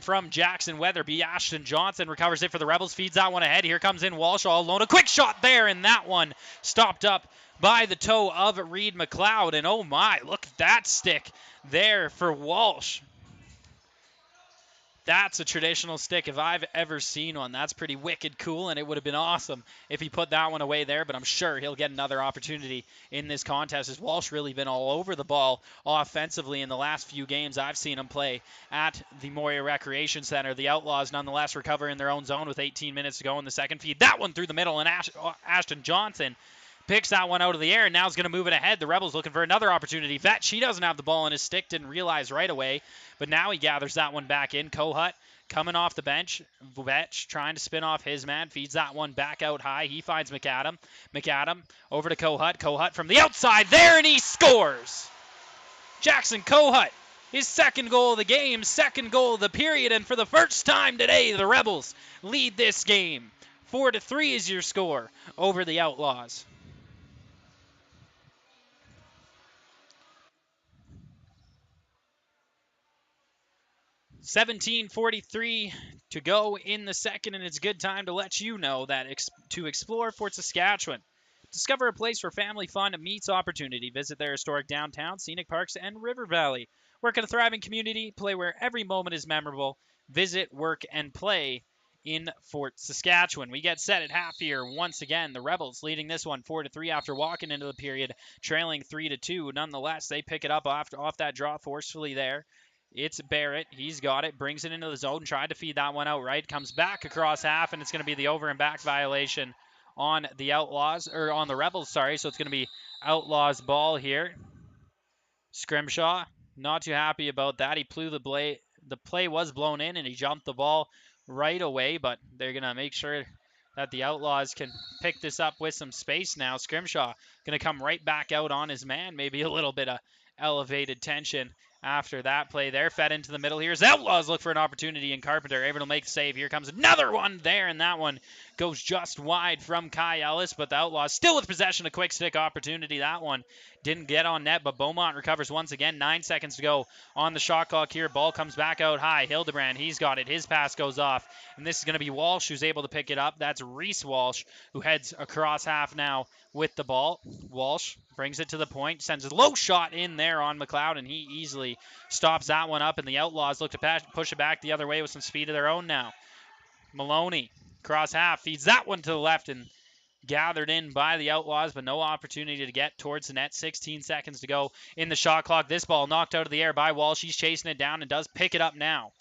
from Jackson Weatherby. Ashton Johnson recovers it for the Rebels, feeds that one ahead. Here comes in Walsh all alone. A quick shot there, and that one stopped up by the toe of Reed McLeod. And oh my, look at that stick there for Walsh. That's a traditional stick if I've ever seen one. That's pretty wicked cool, and it would have been awesome if he put that one away there, but I'm sure he'll get another opportunity in this contest, as Walsh really been all over the ball offensively in the last few games I've seen him play at the Moria Recreation Center. The Outlaws nonetheless recover in their own zone with 18 minutes to go in the second. Feed that one through the middle, and Ashton Johnson picks that one out of the air, and now is going to move it ahead. The Rebels looking for another opportunity. Vetch, he doesn't have the ball in his stick, didn't realize right away, but now he gathers that one back in. Kohut coming off the bench. Vetch trying to spin off his man, feeds that one back out high. He finds McAdam. McAdam over to Kohut. Kohut from the outside there, and he scores. Jackson Kohut, his second goal of the game, second goal of the period, and for the first time today, the Rebels lead this game. 4-3 is your score over the Outlaws. 17:43 to go in the second, and it's a good time to let you know that to explore Fort Saskatchewan, discover a place where family fun meets opportunity. Visit their historic downtown, scenic parks, and river valley. Work in a thriving community, play where every moment is memorable. Visit, work, and play in Fort Saskatchewan. We get set at half here once again. The Rebels leading this one 4-3 after walking into the period, trailing 3-2. Nonetheless, they pick it up off that draw forcefully there. It's Barrett. He's got it. Brings it into the zone. Tried to feed that one out right. Comes back across half, and it's going to be the over and back violation on the Outlaws, or on the Rebels, sorry. So it's going to be Outlaws ball here. Scrimshaw, not too happy about that. He blew the play. The play was blown in, and he jumped the ball right away, but they're going to make sure that the Outlaws can pick this up with some space now. Scrimshaw going to come right back out on his man. Maybe a little bit of elevated tension after that play there. Fed into the middle here. As Outlaws look for an opportunity, and Carpenter able to make the save. Here comes another one there, and that one goes just wide from Kai Ellis, but the Outlaws still with possession. A quick stick opportunity. That one didn't get on net, but Beaumont recovers once again. 9 seconds to go on the shot clock here. Ball comes back out high. Hildebrand, he's got it. His pass goes off, and this is going to be Walsh who's able to pick it up. That's Reese Walsh who heads across half now with the ball. Walsh brings it to the point, sends a low shot in there on McLeod, and he easily stops that one up, and the Outlaws look to push it back the other way with some speed of their own now. Maloney, cross half, feeds that one to the left, and gathered in by the Outlaws, but no opportunity to get towards the net. 16 seconds to go in the shot clock. This ball knocked out of the air by Walsh. He's chasing it down and does pick it up now.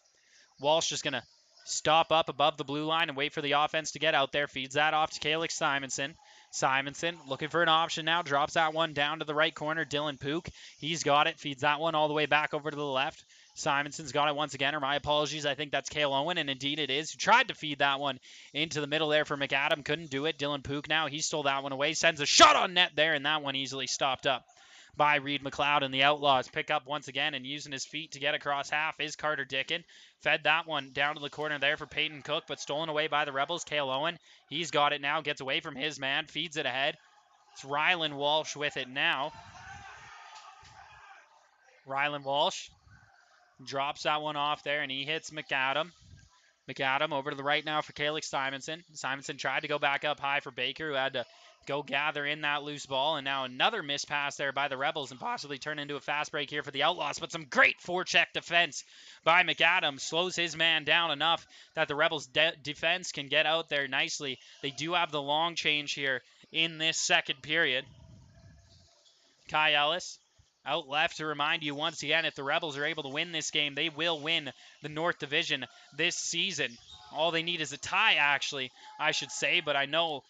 Walsh just going to stop up above the blue line and wait for the offense to get out there. Feeds that off to Calix Simonson. Simonson looking for an option now. Drops that one down to the right corner. Dylan Pook. He's got it. Feeds that one all the way back over to the left. Simonson's got it once again, or my apologies. I think that's Cale Owen, and indeed it is. He tried to feed that one into the middle there for McAdam. Couldn't do it. Dylan Pook now. He stole that one away. Sends a shot on net there, and that one easily stopped up by Reed McLeod, and the Outlaws pick up once again, and using his feet to get across half is Carter Dickin. Fed that one down to the corner there for Peyton Cook, but stolen away by the Rebels. Cale Owen, he's got it now, gets away from his man, feeds it ahead. It's Rylan Walsh with it now. Rylan Walsh drops that one off there, and he hits McAdam. McAdam over to the right now for Calix Simonson. Simonson tried to go back up high for Baker, who had to go gather in that loose ball, and now another missed pass there by the Rebels and possibly turn into a fast break here for the Outlaws, but some great forecheck defense by McAdam. Slows his man down enough that the Rebels defense can get out there nicely. They do have the long change here in this second period. Kai Ellis out left to remind you once again, if the Rebels are able to win this game, they will win the North Division this season. All they need is a tie, actually, I should say, but I know,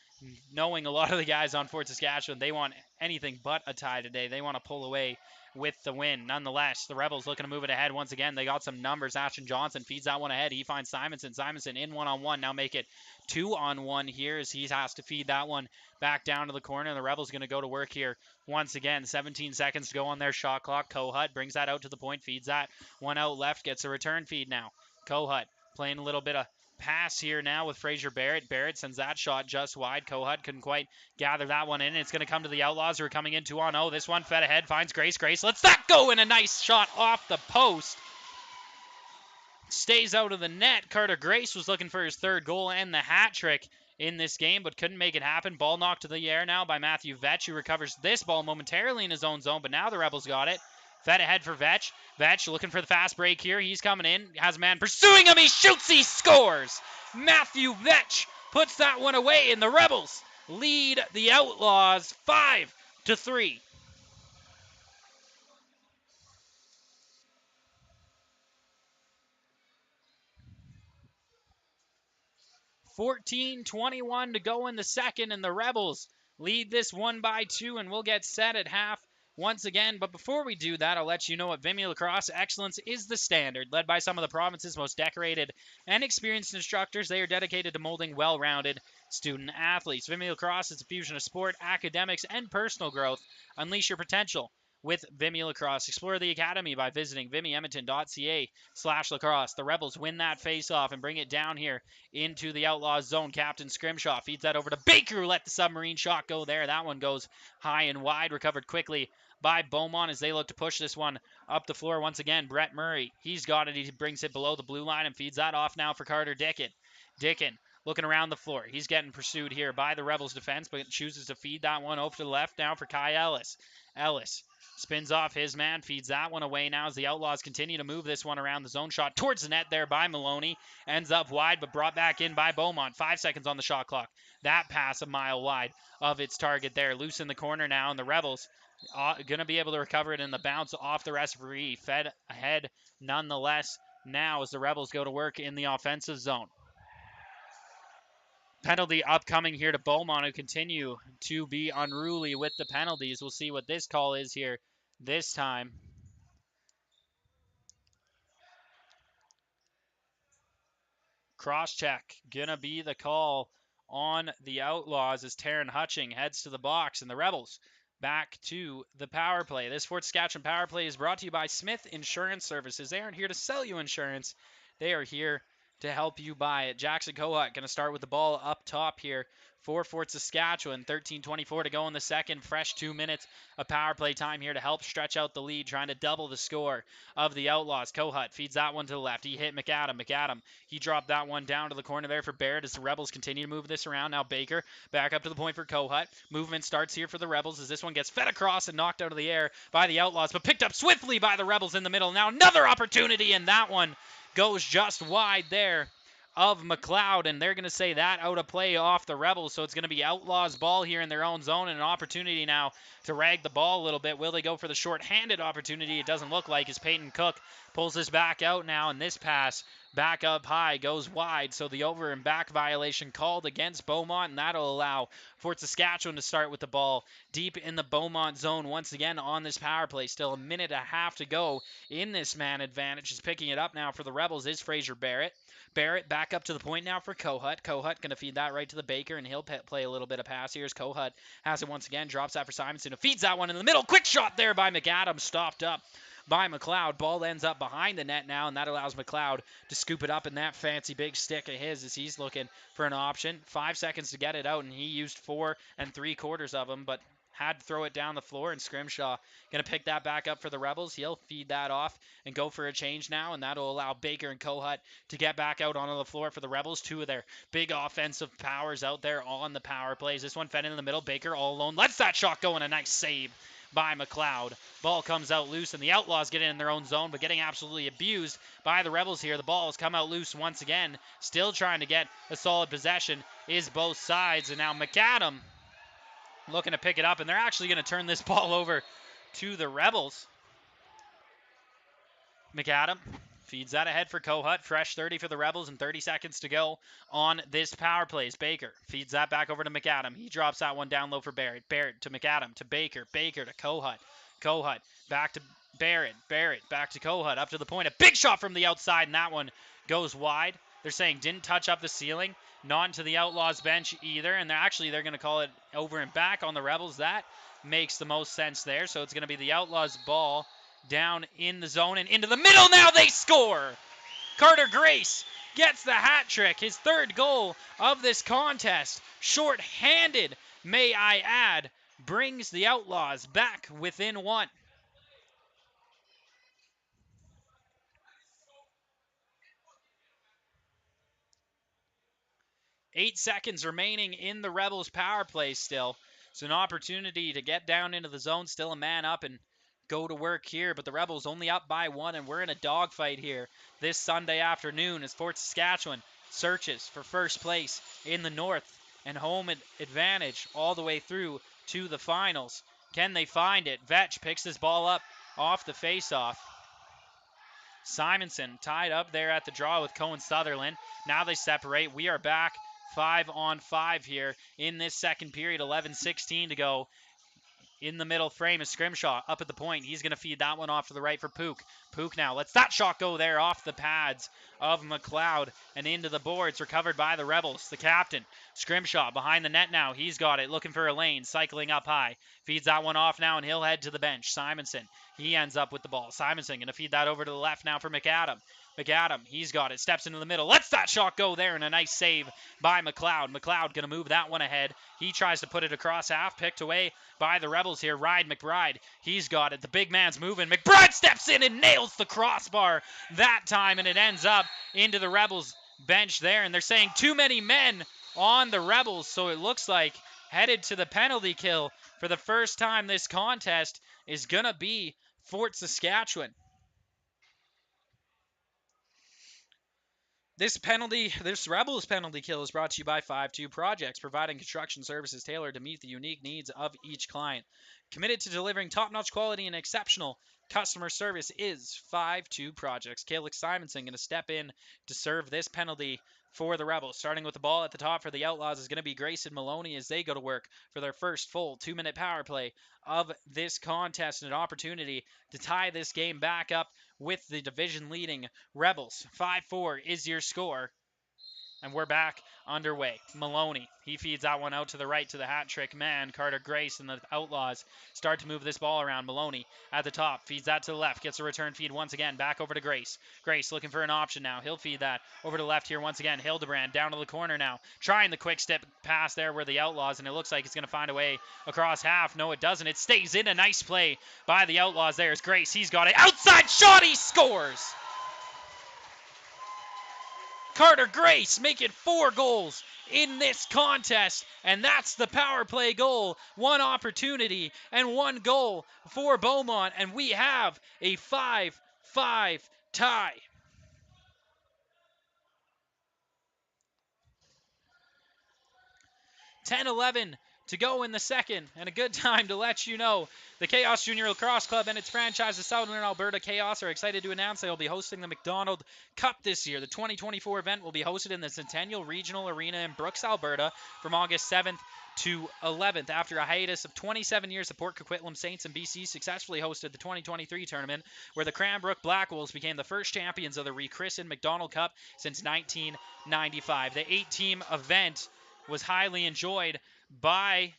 knowing a lot of the guys on Fort Saskatchewan, they want anything but a tie today. They want to pull away with the win. Nonetheless, the Rebels looking to move it ahead once again. They got some numbers. Ashton Johnson feeds that one ahead. He finds Simonson. Simonson in one-on-one. Now make it 2-on-1 here as he has to feed that one back down to the corner. The Rebels going to go to work here once again. 17 seconds to go on their shot clock. Kohut brings that out to the point, feeds that one out left, gets a return feed now. Kohut playing a little bit of pass here now with Fraser Barrett. Barrett sends that shot just wide. Kohut couldn't quite gather that one in. It's going to come to the Outlaws who are coming in 2-on-0. This one fed ahead, finds Grace. Grace lets that go, and a nice shot off the post. Stays out of the net. Carter Grace was looking for his third goal and the hat trick in this game, but couldn't make it happen. Ball knocked to the air now by Matthew Vetch, who recovers this ball momentarily in his own zone, but now the Rebels got it. Fed ahead for Vetch. Vetch looking for the fast break here. He's coming in. Has a man pursuing him. He shoots. He scores. Matthew Vetch puts that one away, and the Rebels lead the Outlaws 5-3. 14:21 to go in the second, and the Rebels lead this 1-2, and we'll get set at half once again. But before we do that, I'll let you know what Vimy Lacrosse excellence is the standard. Led by some of the province's most decorated and experienced instructors, they are dedicated to molding well-rounded student athletes. Vimy Lacrosse is a fusion of sport, academics, and personal growth. Unleash your potential with Vimy Lacrosse. Explore the academy by visiting vimyedmonton.ca/lacrosse. The Rebels win that face-off and bring it down here into the Outlaws zone. Captain Scrimshaw feeds that over to Baker, who let the submarine shot go there. That one goes high and wide, recovered quickly by Beaumont as they look to push this one up the floor once again. Brett Murray, he's got it. He brings it below the blue line and feeds that off now for Carter Dickin. Dickin looking around the floor. He's getting pursued here by the Rebels defense, but chooses to feed that one over to the left now for Kai Ellis. Ellis spins off his man, feeds that one away now as the Outlaws continue to move this one around the zone. Shot towards the net there by Maloney. Ends up wide, but brought back in by Beaumont. 5 seconds on the shot clock. That pass a mile wide of its target there. Loose in the corner now, and the Rebels going to be able to recover it in the bounce off the referee. Fed ahead nonetheless now as the Rebels go to work in the offensive zone. Penalty upcoming here to Beaumont, who continue to be unruly with the penalties. We'll see what this call is here this time. Cross-check gonna be the call on the Outlaws as Taryn Hutching heads to the box, and the Rebels back to the power play. This Fort Saskatchewan power play is brought to you by Smith Insurance Services. They aren't here to sell you insurance. They are here to help you buy it. Jackson Kohut going to start with the ball up top here for Fort Saskatchewan. 13:24 to go in the second. Fresh 2 minutes of power play time here to help stretch out the lead, trying to double the score of the Outlaws. Kohut feeds that one to the left. He hit McAdam. McAdam, he dropped that one down to the corner there for Barrett as the Rebels continue to move this around. Now Baker back up to the point for Kohut. Movement starts here for the Rebels as this one gets fed across and knocked out of the air by the Outlaws, but picked up swiftly by the Rebels in the middle. Now another opportunity, and that one goes just wide there of McLeod, and they're going to say that out of play off the Rebels, so it's going to be Outlaws ball here in their own zone, and an opportunity now to rag the ball a little bit. Will they go for the short-handed opportunity? It doesn't look like, as Peyton Cook pulls this back out now, and this pass back up high goes wide, so the over and back violation called against Beaumont, and that'll allow Fort Saskatchewan to start with the ball deep in the Beaumont zone once again on this power play. Still a minute and a half to go in this man advantage. Is picking it up now for the Rebels is Fraser Barrett. Barrett back up to the point now for Kohut. Kohut going to feed that right to the Baker, and he'll play a little bit of pass here as Kohut has it once again. Drops that for Simonson, who feeds that one in the middle. Quick shot there by McAdams, stopped up by McLeod. Ball ends up behind the net now, and that allows McLeod to scoop it up in that fancy big stick of his as he's looking for an option. 5 seconds to get it out, and he used 4 3/4 of them, but had to throw it down the floor, and Scrimshaw going to pick that back up for the Rebels. He'll feed that off and go for a change now, and that'll allow Baker and Kohut to get back out onto the floor for the Rebels. 2 of their big offensive powers out there on the power plays. This one fed in the middle. Baker all alone lets that shot go, and a nice save by McLeod. Ball comes out loose, and the Outlaws get in their own zone, but getting absolutely abused by the Rebels here. The ball has come out loose once again. Still trying to get a solid possession is both sides, and now McAdam looking to pick it up, and they're actually going to turn this ball over to the Rebels. McAdam feeds that ahead for Kohut. Fresh 30 for the Rebels and 30 seconds to go on this power plays. Baker feeds that back over to McAdam. He drops that one down low for Barrett. Barrett to McAdam to Baker. Baker to Kohut. Kohut back to Barrett. Barrett back to Kohut. Up to the point. A big shot from the outside, and that one goes wide. They're saying didn't touch up the ceiling. Not to the Outlaws bench either, and they're going to call it over and back on the Rebels. That makes the most sense there. So it's going to be the Outlaws ball down in the zone and into the middle. Now they score. Carter Grace gets the hat trick, his 3rd goal of this contest. Short-handed, may I add, brings the Outlaws back within 1. 8 seconds remaining in the Rebels power play still. It's an opportunity to get down into the zone, still a man up and go to work here, but the Rebels only up by 1, and we're in a dogfight here this Sunday afternoon as Fort Saskatchewan searches for first place in the North and home advantage all the way through to the finals. Can they find it? Vetch picks this ball up off the faceoff. Simonson tied up there at the draw with Cohen Sutherland. Now they separate. We are back 5-on-5 here in this second period. 11:16 to go. In the middle frame is Scrimshaw up at the point. He's going to feed that one off to the right for Pook. Pook now lets that shot go there off the pads of McLeod and into the boards. Recovered by the Rebels. The captain, Scrimshaw, behind the net now. He's got it, looking for a lane, cycling up high. Feeds that one off now, and he'll head to the bench. Simonson, he ends up with the ball. Simonson going to feed that over to the left now for McAdam. McAdam, he's got it, steps into the middle, lets that shot go there, and a nice save by McLeod. McLeod going to move that one ahead. He tries to put it across half, picked away by the Rebels here. Ride McBride, he's got it. The big man's moving. McBride steps in and nails the crossbar that time, and it ends up into the Rebels bench there, and they're saying too many men on the Rebels, so it looks like headed to the penalty kill for the first time this contest is going to be Fort Saskatchewan. This Rebels penalty kill is brought to you by 5-2 Projects, providing construction services tailored to meet the unique needs of each client. Committed to delivering top-notch quality and exceptional customer service is 5-2 Projects. Calix Simonson going to step in to serve this penalty for the Rebels. Starting with the ball at the top for the Outlaws is going to be Grayson Maloney as they go to work for their first full 2-minute power play of this contest, and an opportunity to tie this game back up with the division-leading Rebels. 5-4 is your score, and we're back underway. Maloney, he feeds that one out to the right to the hat-trick man, Carter Grace, and the Outlaws start to move this ball around. Maloney at the top, feeds that to the left, gets a return feed once again, back over to Grace. Grace looking for an option now. He'll feed that over to left here once again. Hildebrand down to the corner now, trying the quick step pass there where the Outlaws, and it looks like it's going to find a way across half. No, it doesn't. It stays in. A nice play by the Outlaws. There's Grace. He's got it. Outside shot. He scores. Carter Grace making 4 goals in this contest, and that's the power play goal. 1 opportunity and 1 goal for Beaumont, and we have a 5-5 tie. 10-11 to go in the second, and a good time to let you know the Chaos Junior Lacrosse Club and its franchise, the Southern Alberta Chaos, are excited to announce they will be hosting the McDonald Cup this year. The 2024 event will be hosted in the Centennial Regional Arena in Brooks, Alberta from August 7th to 11th. After a hiatus of 27 years, the Port Coquitlam Saints and BC successfully hosted the 2023 tournament, where the Cranbrook Black Wolves became the first champions of the rechristened McDonald Cup since 1995. The 8-team event was highly enjoyed by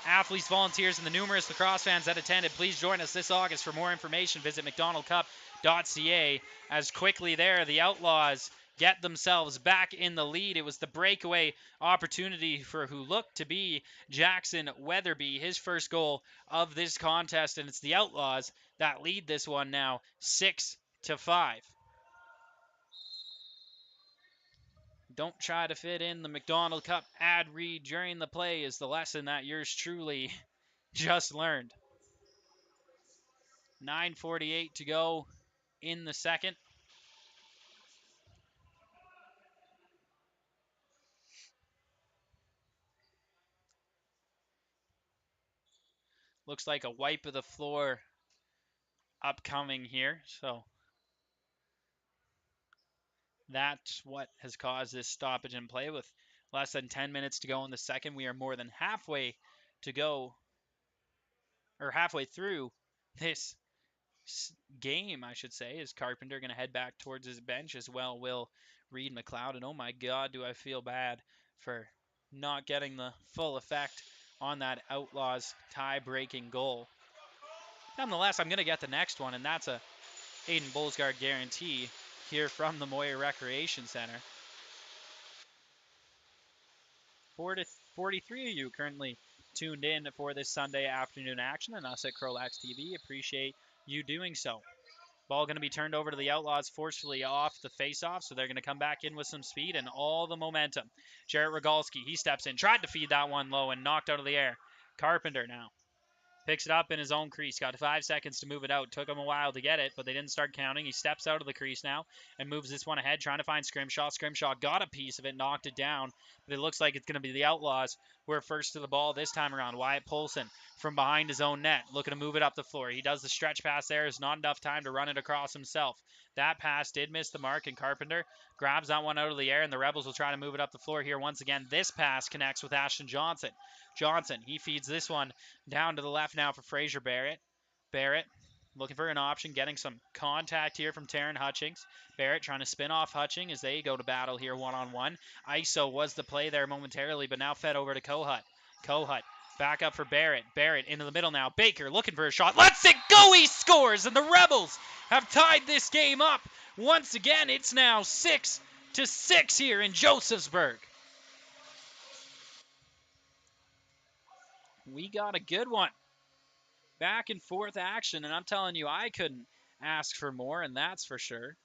athletes, volunteers, and the numerous lacrosse fans that attended. Please join us this August. For more information, visit mcdonaldcup.ca. As quickly there, the Outlaws get themselves back in the lead. It was the breakaway opportunity for who looked to be Jackson Weatherby, his first goal of this contest, and it's the Outlaws that lead this one now 6-5. Don't try to fit in the McDonald Cup ad read during the play is the lesson that yours truly just learned. 9:48 to go in the second. Looks like a wipe of the floor upcoming here. So that's what has caused this stoppage in play. With less than 10 minutes to go in the second, we are more than halfway to go, or halfway through this game, I should say. Is Carpenter going to head back towards his bench as well? Will Reed McLeod. And oh my God, do I feel bad for not getting the full effect on that Outlaws tie-breaking goal. Nonetheless, I'm going to get the next one, and that's a Aiden Bullsgard guarantee here from the Moyer Recreation Center. 43 of you currently tuned in for this Sunday afternoon action, and us at CROW LAX TV appreciate you doing so. Ball going to be turned over to the Outlaws forcefully off the face-off, so they're going to come back in with some speed and all the momentum. Jarrett Rogalski, he steps in, tried to feed that one low and knocked out of the air. Carpenter now picks it up in his own crease. Got 5 seconds to move it out. Took him a while to get it, but they didn't start counting. He steps out of the crease now and moves this one ahead, trying to find Scrimshaw. Scrimshaw got a piece of it, knocked it down, but it looks like it's going to be the Outlaws who are first to the ball this time around. Wyatt Polson from behind his own net, looking to move it up the floor. He does the stretch pass there. There's not enough time to run it across himself. That pass did miss the mark, and Carpenter grabs that one out of the air, and the Rebels will try to move it up the floor here once again. This pass connects with Ashton Johnson. Johnson, he feeds this one down to the left now for Fraser Barrett. Barrett looking for an option, getting some contact here from Taryn Hutchings. Barrett trying to spin off Hutching as they go to battle here one-on-one. ISO was the play there momentarily, but now fed over to Kohut. Kohut back up for Barrett. Barrett into the middle now. Baker looking for a shot. Lets it go! He scores! And the Rebels have tied this game up. Once again, it's now 6-6 here in Josephsburg. We got a good one. Back and forth action, and I'm telling you, I couldn't ask for more, and that's for sure.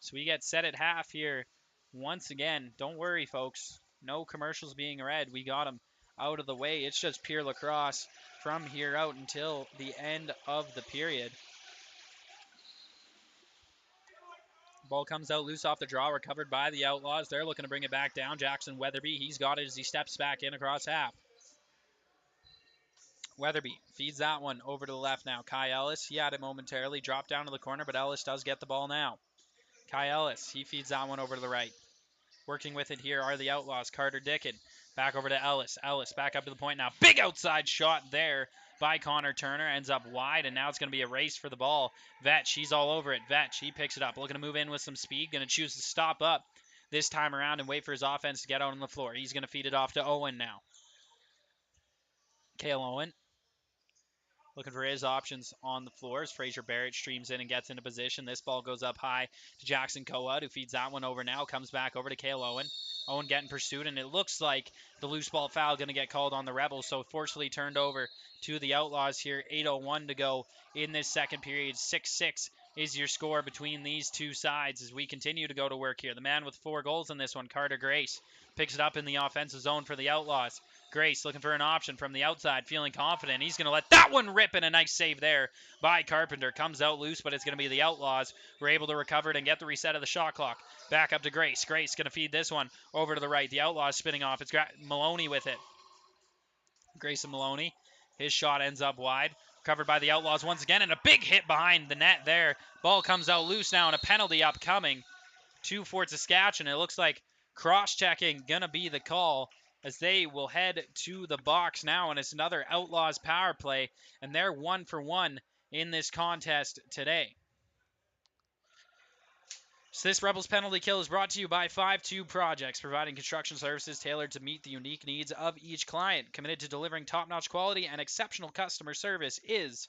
So we get set at half here once again. Don't worry, folks. No commercials being read. We got them out of the way. It's just pure lacrosse from here out until the end of the period. Ball comes out loose off the draw, recovered by the Outlaws. They're looking to bring it back down. Jackson Weatherby, he's got it as he steps back in across half. Weatherby feeds that one over to the left now. Kai Ellis, he had it momentarily, dropped down to the corner, but Ellis does get the ball now. Kai Ellis, he feeds that one over to the right. Working with it here are the Outlaws. Carter Dickon back over to Ellis. Ellis back up to the point now. Big outside shot there by Connor Turner. Ends up wide, and now it's going to be a race for the ball. Vetch, he's all over it. Vetch, he picks it up. Looking to move in with some speed. Going to choose to stop up this time around and wait for his offense to get out on the floor. He's going to feed it off to Owen now. Cale Owen looking for his options on the floor as Fraser Barrett streams in and gets into position. This ball goes up high to Jackson Kohut, who feeds that one over now. Comes back over to Cale Owen. Owen getting pursued, and it looks like the loose ball foul going to get called on the Rebels, so forcefully turned over to the Outlaws here. 8:01 to go in this second period. 6-6 is your score between these two sides as we continue to go to work here. The man with 4 goals in this one, Carter Grace, picks it up in the offensive zone for the Outlaws. Grace looking for an option from the outside, feeling confident. He's going to let that one rip, and a nice save there by Carpenter. Comes out loose, but it's going to be the Outlaws. We're able to recover it and get the reset of the shot clock. Back up to Grace. Grace going to feed this one over to the right. The Outlaws spinning off. It's Maloney with it. Grayson Maloney. His shot ends up wide. Covered by the Outlaws once again, and a big hit behind the net there. Ball comes out loose now, and a penalty upcoming to Fort Saskatchewan. It looks like cross-checking going to be the call as they will head to the box now, and it's another Outlaws power play, and they're 1 for 1 in this contest today. So this Rebels penalty kill is brought to you by 5-2 Projects, providing construction services tailored to meet the unique needs of each client. Committed to delivering top-notch quality and exceptional customer service is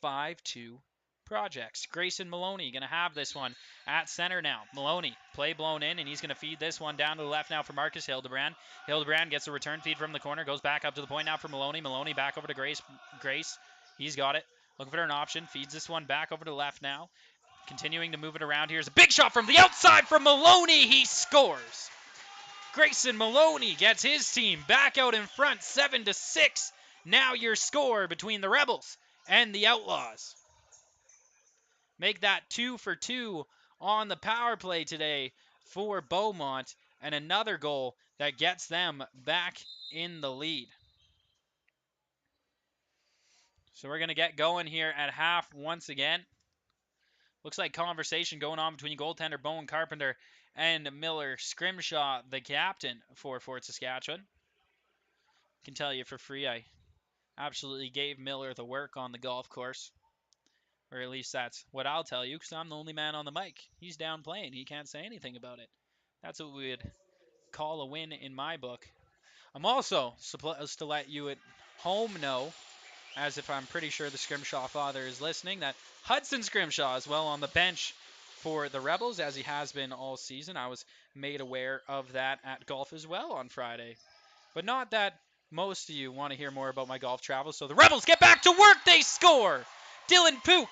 5-2 Projects. Grayson Maloney going to have this one at center now. Maloney, play blown in, and he's going to feed this one down to the left now for Marcus Hildebrand. Hildebrand gets a return feed from the corner, goes back up to the point now for Maloney. Maloney back over to Grace. Grace, he's got it. Looking for an option, feeds this one back over to the left now. Continuing to move it around. Here's a big shot from the outside from Maloney. He scores. Grayson Maloney gets his team back out in front, 7-6. Now your score between the Rebels and the Outlaws. Make that 2 for 2 on the power play today for Beaumont, and another goal that gets them back in the lead. So we're going to get going here at half once again. Looks like conversation going on between goaltender Bowen Carpenter and Miller Scrimshaw, the captain for Fort Saskatchewan. Can tell you for free, I absolutely gave Miller the work on the golf course. Or at least that's what I'll tell you, because I'm the only man on the mic. He's down playing. He can't say anything about it. That's what we would call a win in my book. I'm also supposed to let you at home know, as if I'm pretty sure the Scrimshaw father is listening, that Hudson Scrimshaw is well on the bench for the Rebels, as he has been all season. I was made aware of that at golf as well on Friday. But not that most of you want to hear more about my golf travels, so the Rebels get back to work. They score! Dylan Pook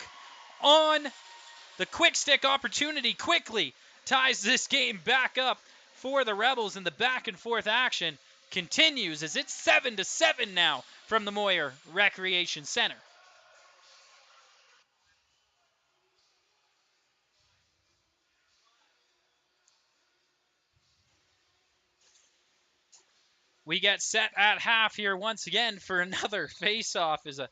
on the quick stick opportunity quickly ties this game back up for the Rebels, and the back and forth action continues as it's 7-7 now from the Moyer Recreation Center. We get set at half here once again for another face-off as a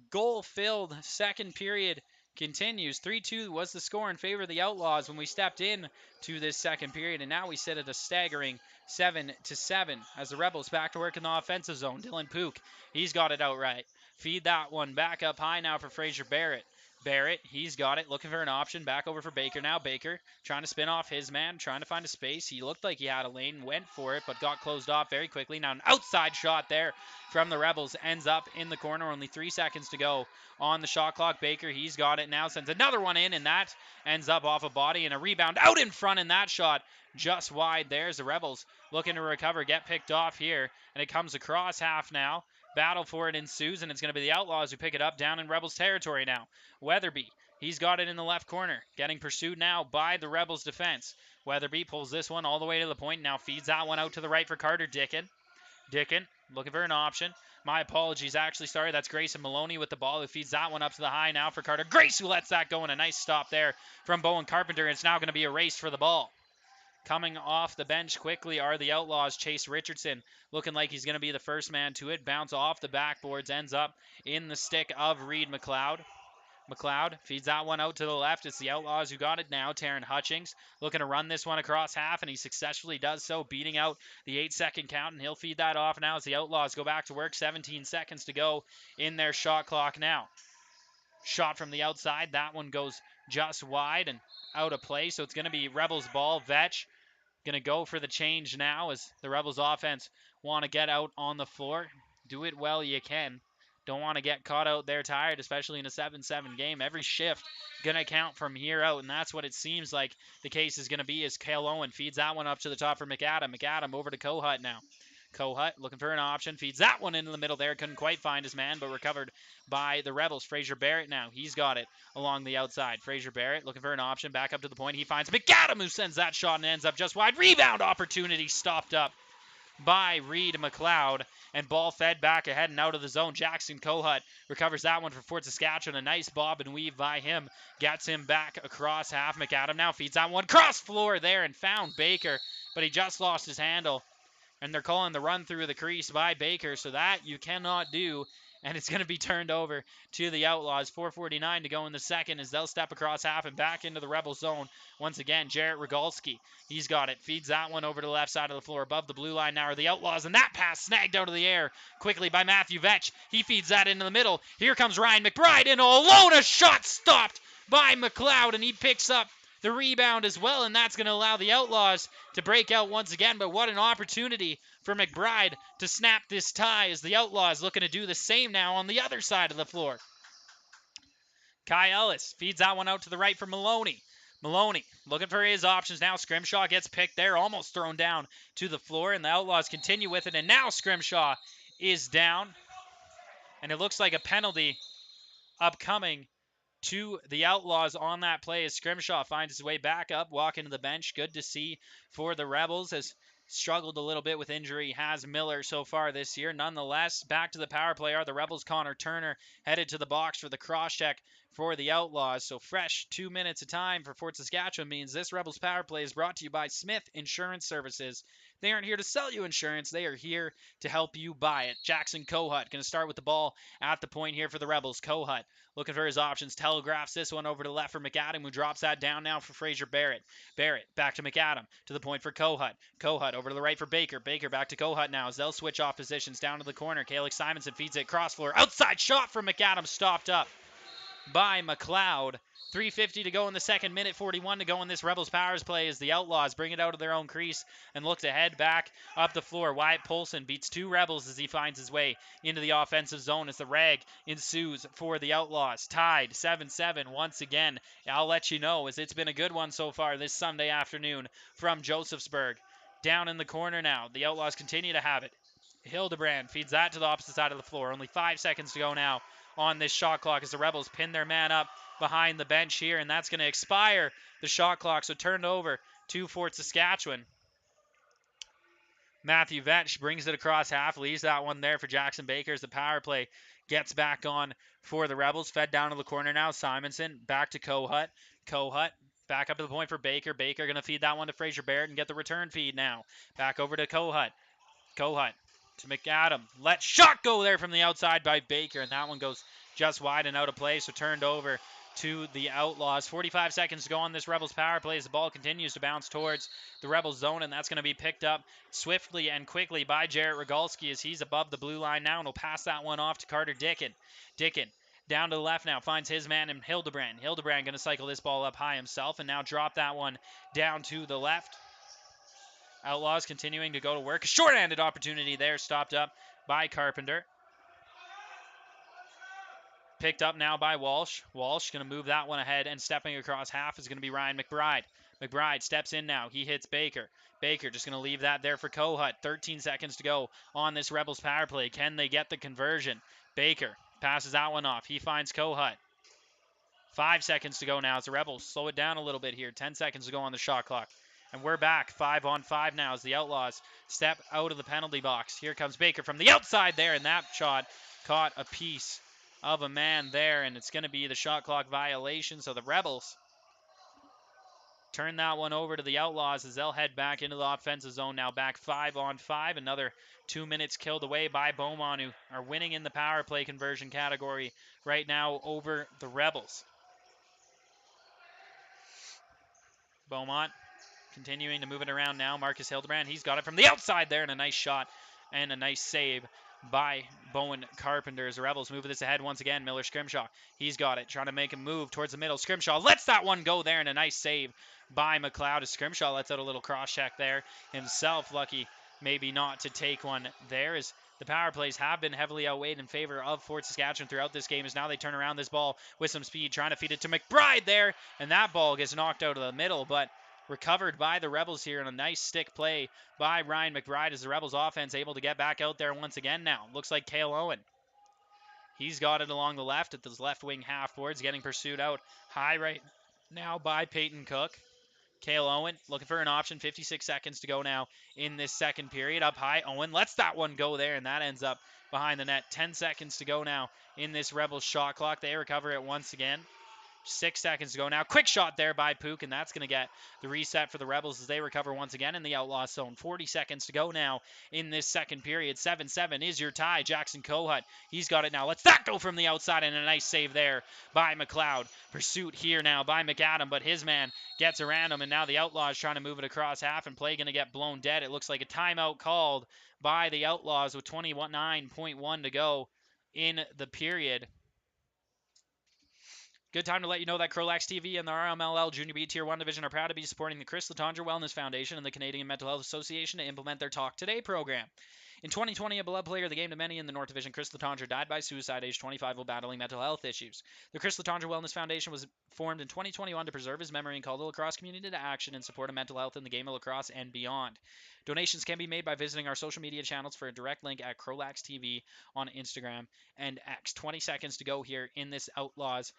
goal-filled second period continues. 3-2 was the score in favor of the Outlaws when we stepped in to this second period, and now we sit at a staggering 7-7 as the Rebels back to work in the offensive zone. Dylan Pook, he's got it outright. Feed that one back up high now for Fraser Barrett. Barrett, he's got it, looking for an option. Back over for Baker now. Baker trying to spin off his man, trying to find a space. He looked like he had a lane, went for it, but got closed off very quickly. Now an outside shot there from the Rebels ends up in the corner. Only 3 seconds to go on the shot clock. Baker, he's got it now, sends another one in, and that ends up off a body and a rebound out in front, and that shot just wide. There's the Rebels looking to recover, get picked off here, and it comes across half now. Battle for it ensues, and it's going to be the Outlaws who pick it up down in Rebels territory now. Weatherby, he's got it in the left corner, getting pursued now by the Rebels defense. Weatherby pulls this one all the way to the point, now feeds that one out to the right for Carter Dickin. Dickin looking for an option. My apologies, actually, sorry, that's Grayson Maloney with the ball who feeds that one up to the high now for Carter. Grace who lets that go, and a nice stop there from Bowen Carpenter. It's now going to be a race for the ball. Coming off the bench quickly are the Outlaws. Chase Richardson looking like he's going to be the first man to it. Bounce off the backboards, ends up in the stick of Reed McLeod. McLeod feeds that one out to the left. It's the Outlaws who got it now. Taryn Hutchings looking to run this one across half, and he successfully does so, beating out the 8-second count, and he'll feed that off now as the Outlaws go back to work. 17 seconds to go in their shot clock now. Shot from the outside. That one goes just wide and out of play, so it's going to be Rebels ball. Vetch going to go for the change now as the Rebels offense want to get out on the floor. Do it well you can. Don't want to get caught out there tired, especially in a 7-7 game. Every shift going to count from here out, and that's what it seems like the case is going to be as Cale Owen feeds that one up to the top for McAdam. McAdam over to Kohut now. Kohut looking for an option. Feeds that one into the middle there. Couldn't quite find his man, but recovered by the Rebels. Fraser Barrett now. He's got it along the outside. Fraser Barrett looking for an option. Back up to the point. He finds McAdam, who sends that shot and ends up just wide. Rebound opportunity stopped up by Reed McLeod, and ball fed back ahead and out of the zone. Jackson Kohut recovers that one for Fort Saskatchewan. A nice bob and weave by him gets him back across half. McAdam now feeds that one cross floor there and found Baker, but he just lost his handle. And they're calling the run through the crease by Baker, so that you cannot do. And it's going to be turned over to the Outlaws. 4:49 to go in the second as they'll step across half and back into the Rebel zone. Once again, Jarrett Rogalski. He's got it. Feeds that one over to the left side of the floor. Above the blue line now are the Outlaws. And that pass snagged out of the air quickly by Matthew Vetch. He feeds that into the middle. Here comes Ryan McBride in alone. A shot stopped by McLeod, and he picks up the rebound as well, and that's going to allow the Outlaws to break out once again. But what an opportunity for McBride to snap this tie as the Outlaws looking to do the same now on the other side of the floor. Kai Ellis feeds that one out to the right for Maloney. Maloney looking for his options now. Scrimshaw gets picked there, almost thrown down to the floor, and the Outlaws continue with it. And now Scrimshaw is down, and it looks like a penalty upcoming to the Outlaws on that play as Scrimshaw finds his way back up, walking to the bench. Good to see for the Rebels, has struggled a little bit with injury, has Miller so far this year. Nonetheless, back to the power play are the Rebels. Connor Turner headed to the box for the cross check for the Outlaws. So fresh 2 minutes of time for Fort Saskatchewan means this Rebels power play is brought to you by Smith Insurance Services. They aren't here to sell you insurance. They are here to help you buy it. Jackson Kohut going to start with the ball at the point here for the Rebels. Kohut looking for his options. Telegraphs this one over to the left for McAdam, who drops that down now for Fraser Barrett. Barrett back to McAdam to the point for Kohut. Kohut over to the right for Baker. Baker back to Kohut now as they'll switch off positions down to the corner. Kalik Simonson feeds it cross floor. Outside shot from McAdam stopped up by McLeod. 3:50 to go in the second, minute 41 to go in this Rebels powers play as the Outlaws bring it out of their own crease and look to head back up the floor. Wyatt Polson beats two Rebels as he finds his way into the offensive zone as the rag ensues for the Outlaws. Tied 7-7 once again. I'll let you know as it's been a good one so far this Sunday afternoon from Josephsburg. Down in the corner now. The Outlaws continue to have it. Hildebrand feeds that to the opposite side of the floor. Only 5 seconds to go now on this shot clock as the Rebels pin their man up behind the bench here, and that's going to expire the shot clock, so turned over to Fort Saskatchewan. Matthew Vetch brings it across half, leaves that one there for Jackson Baker as the power play gets back on for the Rebels. Fed down to the corner now. Simonson back to Kohut. Kohut back up to the point for Baker. Baker going to feed that one to Fraser Barrett and get the return feed now. Back over to Kohut. Kohut to McAdam. Let shot go there from the outside by Baker, and that one goes just wide and out of play, so turned over to the Outlaws. 45 seconds to go on this Rebels power play as the ball continues to bounce towards the Rebels zone, and that's going to be picked up swiftly and quickly by Jarrett Rogalski as he's above the blue line now, and will pass that one off to Carter Dickin. Dickin down to the left now, finds his man in Hildebrand. Hildebrand going to cycle this ball up high himself and now drop that one down to the left. Outlaws continuing to go to work. A short-handed opportunity there, stopped up by Carpenter. Picked up now by Walsh. Walsh going to move that one ahead, and stepping across half is going to be Ryan McBride. McBride steps in now. He hits Baker. Baker just going to leave that there for Kohut. 13 seconds to go on this Rebels power play. Can they get the conversion? Baker passes that one off. He finds Kohut. 5 seconds to go now as the Rebels slow it down a little bit here. 10 seconds to go on the shot clock. And we're back 5-on-5 now as the Outlaws step out of the penalty box. Here comes Baker from the outside there, and that shot caught a piece of a man there, and it's going to be the shot clock violation. So the Rebels turn that one over to the Outlaws as they'll head back into the offensive zone now, back 5-on-5. Another 2 minutes killed away by Beaumont, who are winning in the power play conversion category right now over the Rebels. Beaumont continuing to move it around now. Marcus Hildebrand, he's got it from the outside there, and a nice shot and a nice save by Bowen Carpenter as the Rebels move this ahead once again. Miller Scrimshaw, he's got it, trying to make a move towards the middle. Scrimshaw lets that one go there, and a nice save by McLeod as Scrimshaw lets out a little cross check there himself. Lucky maybe not to take one there, as the power plays have been heavily outweighed in favor of Fort Saskatchewan throughout this game, as now they turn around this ball with some speed, trying to feed it to McBride there, and that ball gets knocked out of the middle, but recovered by the Rebels here, and a nice stick play by Ryan McBride as the Rebels offense able to get back out there once again now. Looks like Cale Owen. He's got it along the left at those left wing half boards, getting pursued out high right now by Peyton Cook. Cale Owen looking for an option. 56 seconds to go now in this second period. Up high, Owen lets that one go there, and that ends up behind the net. 10 seconds to go now in this Rebels shot clock. They recover it once again. 6 seconds to go now. Quick shot there by Pook, and that's going to get the reset for the Rebels as they recover once again in the Outlaw zone. 40 seconds to go now in this second period. 7-7 is your tie. Jackson Kohut, he's got it now. Let's that go from the outside, and a nice save there by McLeod. Pursuit here now by McAdam, but his man gets around him, and now the Outlaws trying to move it across half, and play going to get blown dead. It looks like a timeout called by the Outlaws with 29.1 to go in the period. Good time to let you know that CROW LAX TV and the RMLL Junior B Tier 1 Division are proud to be supporting the Chris Letendre Wellness Foundation and the Canadian Mental Health Association to implement their Talk Today program. In 2020, a beloved player of the game to many in the North Division, Chris Letendre, died by suicide age 25 while battling mental health issues. The Chris Letendre Wellness Foundation was formed in 2021 to preserve his memory and call the lacrosse community to action in support of mental health in the game of lacrosse and beyond. Donations can be made by visiting our social media channels for a direct link at CROW LAX TV on Instagram and X. 20 seconds to go here in this Outlaws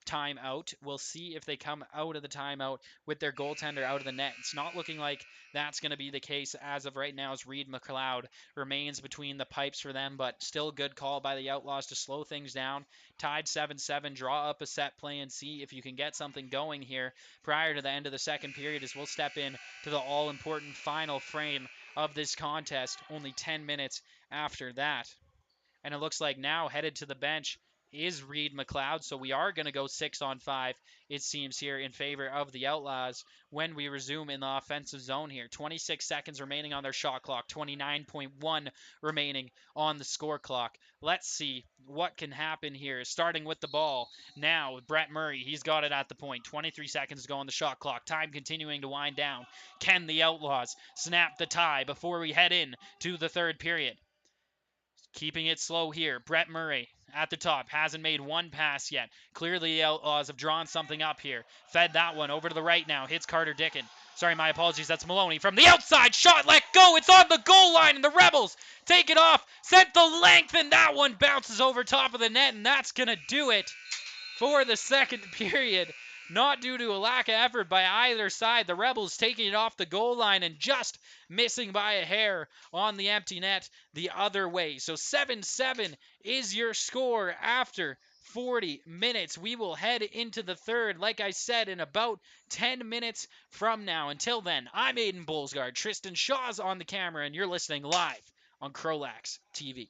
timeout. We'll see if they come out of the timeout with their goaltender out of the net. It's not looking like that's going to be the case as of right now, as Reed McLeod remains between the pipes for them, but still good call by the Outlaws to slow things down. Tied 7-7, draw up a set play and see if you can get something going here prior to the end of the second period, as we'll step in to the all-important final frame of this contest only 10 minutes after that. And it looks like now headed to the bench is Reed McLeod. So we are going to go 6-on-5, it seems, here in favor of the Outlaws when we resume in the offensive zone here. 26 seconds remaining on their shot clock, 29.1 remaining on the score clock. Let's see what can happen here, starting with the ball. Now, Brett Murray, he's got it at the point. 23 seconds to go on the shot clock. Time continuing to wind down. Can the Outlaws snap the tie before we head in to the third period? Keeping it slow here. Brett Murray at the top. Hasn't made one pass yet. Clearly the Outlaws have drawn something up here. Fed that one over to the right now. Hits Carter Dickin. Sorry, my apologies. That's Maloney from the outside. Shot let go. It's on the goal line, and the Rebels take it off. Sent the length, and that one bounces over top of the net, and that's going to do it for the second period. Not due to a lack of effort by either side. The Rebels taking it off the goal line and just missing by a hair on the empty net the other way. So 7-7 is your score after 40 minutes. We will head into the third, like I said, in about 10 minutes from now. Until then, I'm Aiden Bullsgard. Tristan Shaw's on the camera, and you're listening live on CROW LAX TV.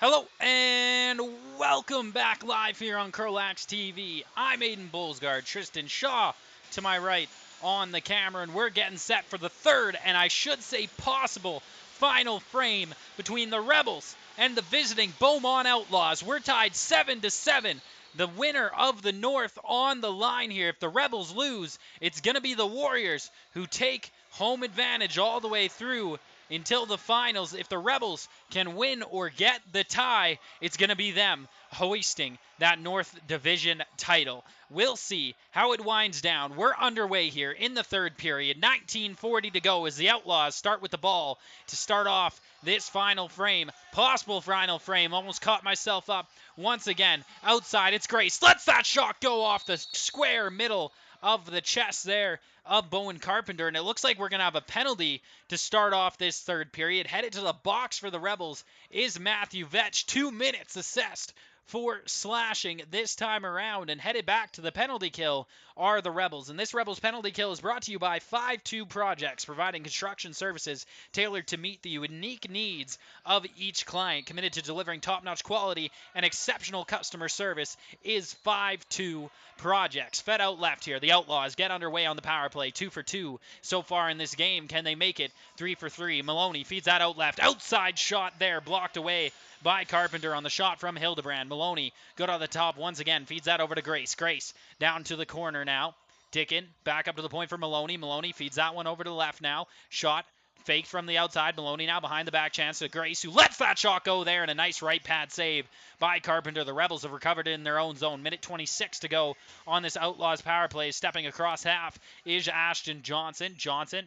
Hello and welcome back live here on CROW LAX TV. I'm Aiden Bullsguard, Tristan Shaw to my right on the camera, and we're getting set for the third, and I should say possible, final frame between the Rebels and the visiting Beaumont Outlaws. We're tied 7-7. The winner of the North on the line here. If the Rebels lose, it's going to be the Warriors who take home advantage all the way through until the finals. If the Rebels can win or get the tie, it's going to be them hoisting that North Division title. We'll see how it winds down. We're underway here in the third period. 19:40 to go as the Outlaws start with the ball to start off this final frame. Possible final frame. Almost caught myself up once again. Outside, it's Grace. Lets that shot go off the square middle of the chest there of Bowen Carpenter, and it looks like we're going to have a penalty to start off this third period. Headed to the box for the Rebels is Matthew Vetch. 2 minutes assessed for slashing this time around, and headed back to the penalty kill are the Rebels. And this Rebels penalty kill is brought to you by 5-2 Projects, providing construction services tailored to meet the unique needs of each client. Committed to delivering top-notch quality and exceptional customer service is 5-2 Projects. Fed out left here. The Outlaws get underway on the power play. 2 for 2 so far in this game. Can they make it? 3 for 3. Maloney feeds that out left. Outside shot there, blocked away by Carpenter on the shot from Hildebrand. Maloney, good on the top once again, feeds that over to Grace. Grace down to the corner now. Dickin back up to the point for Maloney. Maloney feeds that one over to the left now. Shot faked from the outside. Maloney now behind the back, chance to Grace, who lets that shot go there, and a nice right pad save by Carpenter. The Rebels have recovered in their own zone. Minute 26 to go on this Outlaws power play. Stepping across half is Ashton Johnson. Johnson,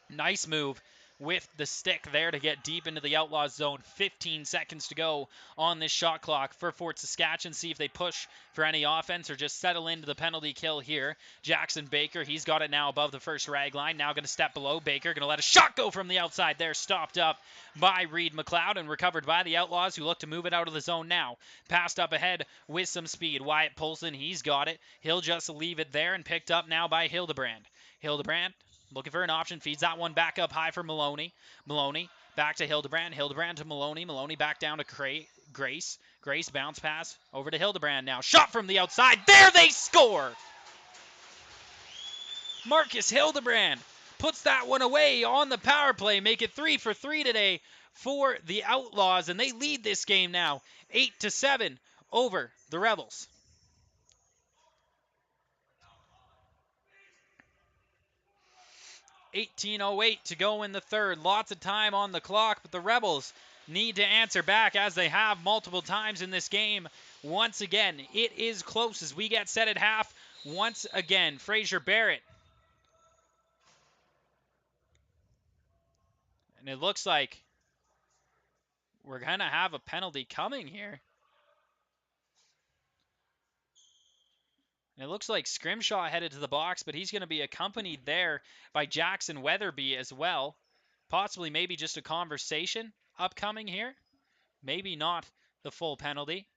nice move with the stick there to get deep into the Outlaws zone. 15 seconds to go on this shot clock for Fort Saskatchewan. See if they push for any offense or just settle into the penalty kill here. Jackson Baker, he's got it now above the first rag line. Now going to step below. Baker going to let a shot go from the outside there. Stopped up by Reed McLeod and recovered by the Outlaws, who look to move it out of the zone now. Passed up ahead with some speed. Wyatt Polson, he's got it. He'll just leave it there and picked up now by Hildebrand. Hildebrand looking for an option, feeds that one back up high for Maloney. Maloney back to Hildebrand. Hildebrand to Maloney. Maloney back down to Grace. Grace bounce pass over to Hildebrand now. Shot from the outside. There they score! Marcus Hildebrand puts that one away on the power play. Make it 3 for 3 today for the Outlaws, and they lead this game now 8-7 over the Rebels. 18:08 to go in the third. Lots of time on the clock, but the Rebels need to answer back as they have multiple times in this game. Once again, it is close as we get set at half. Once again, Fraser Barrett. And it looks like we're going to have a penalty coming here. And it looks like Scrimshaw headed to the box, but he's going to be accompanied there by Jackson Weatherby as well. Possibly maybe just a conversation upcoming here. Maybe not the full penalty.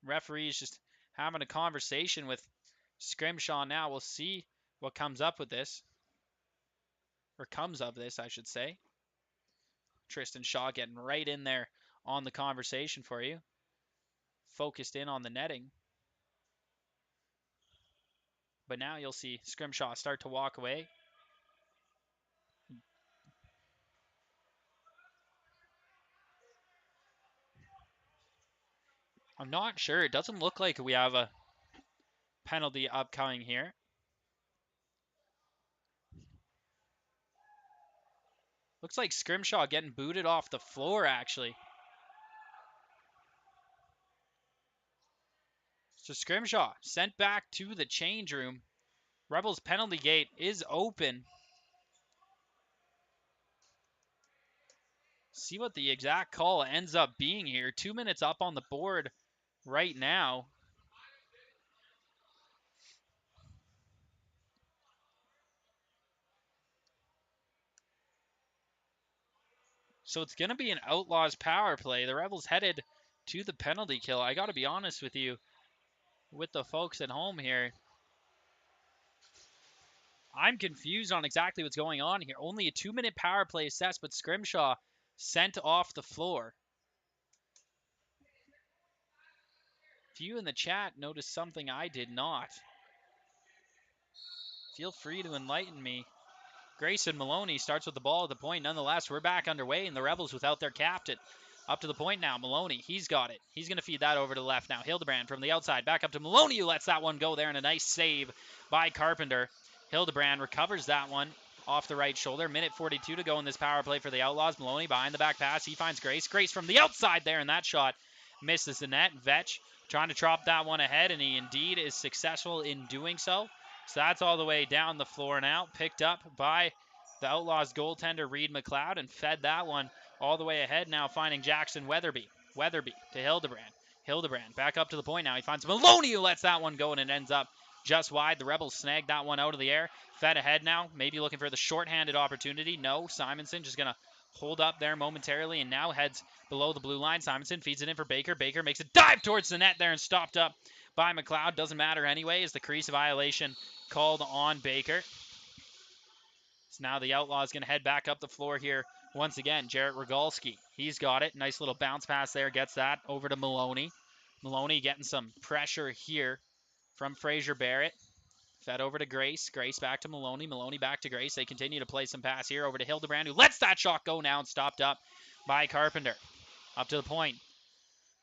Referee's just having a conversation with Scrimshaw now. We'll see what comes up with this. Or comes of this, I should say. Tristan Shaw getting right in there on the conversation for you. Focused in on the netting. But now you'll see Scrimshaw start to walk away. I'm not sure. It doesn't look like we have a penalty upcoming here. Looks like Scrimshaw getting booted off the floor, actually. So Scrimshaw sent back to the change room. Rebels penalty gate is open. See what the exact call ends up being here. 2 minutes up on the board right now. So it's going to be an Outlaws power play. The Rebels headed to the penalty kill. I got to be honest with you, with the folks at home here. I'm confused on exactly what's going on here. Only a 2-minute power play assessed, but Scrimshaw sent off the floor. If you in the chat noticed something I did not, feel free to enlighten me. Grayson Maloney starts with the ball at the point. Nonetheless, we're back underway, and the Rebels without their captain. Up to the point now. Maloney, he's got it. He's going to feed that over to the left now. Hildebrand from the outside. Back up to Maloney, who lets that one go there, and a nice save by Carpenter. Hildebrand recovers that one off the right shoulder. Minute 42 to go in this power play for the Outlaws. Maloney behind the back pass. He finds Grace. Grace from the outside there, and that shot misses the net. Vetch trying to drop that one ahead, and he indeed is successful in doing so. So that's all the way down the floor now. Picked up by the Outlaws goaltender, Reed McLeod, and fed that one all the way ahead now, finding Jackson Weatherby. Weatherby to Hildebrand. Hildebrand back up to the point now. He finds Maloney, who lets that one go, and it ends up just wide. The Rebels snagged that one out of the air. Fed ahead now, maybe looking for the shorthanded opportunity. No, Simonson just going to hold up there momentarily and now heads below the blue line. Simonson feeds it in for Baker. Baker makes a dive towards the net there and stopped up by McLeod. Doesn't matter anyway, as the crease violation called on Baker. So now the Outlaws going to head back up the floor here once again. Jarrett Rogalski, he's got it. Nice little bounce pass there. Gets that over to Maloney. Maloney getting some pressure here from Fraser Barrett. Fed over to Grace. Grace back to Maloney. Maloney back to Grace. They continue to play some pass here over to Hildebrand, who lets that shot go now and stopped up by Carpenter. Up to the point.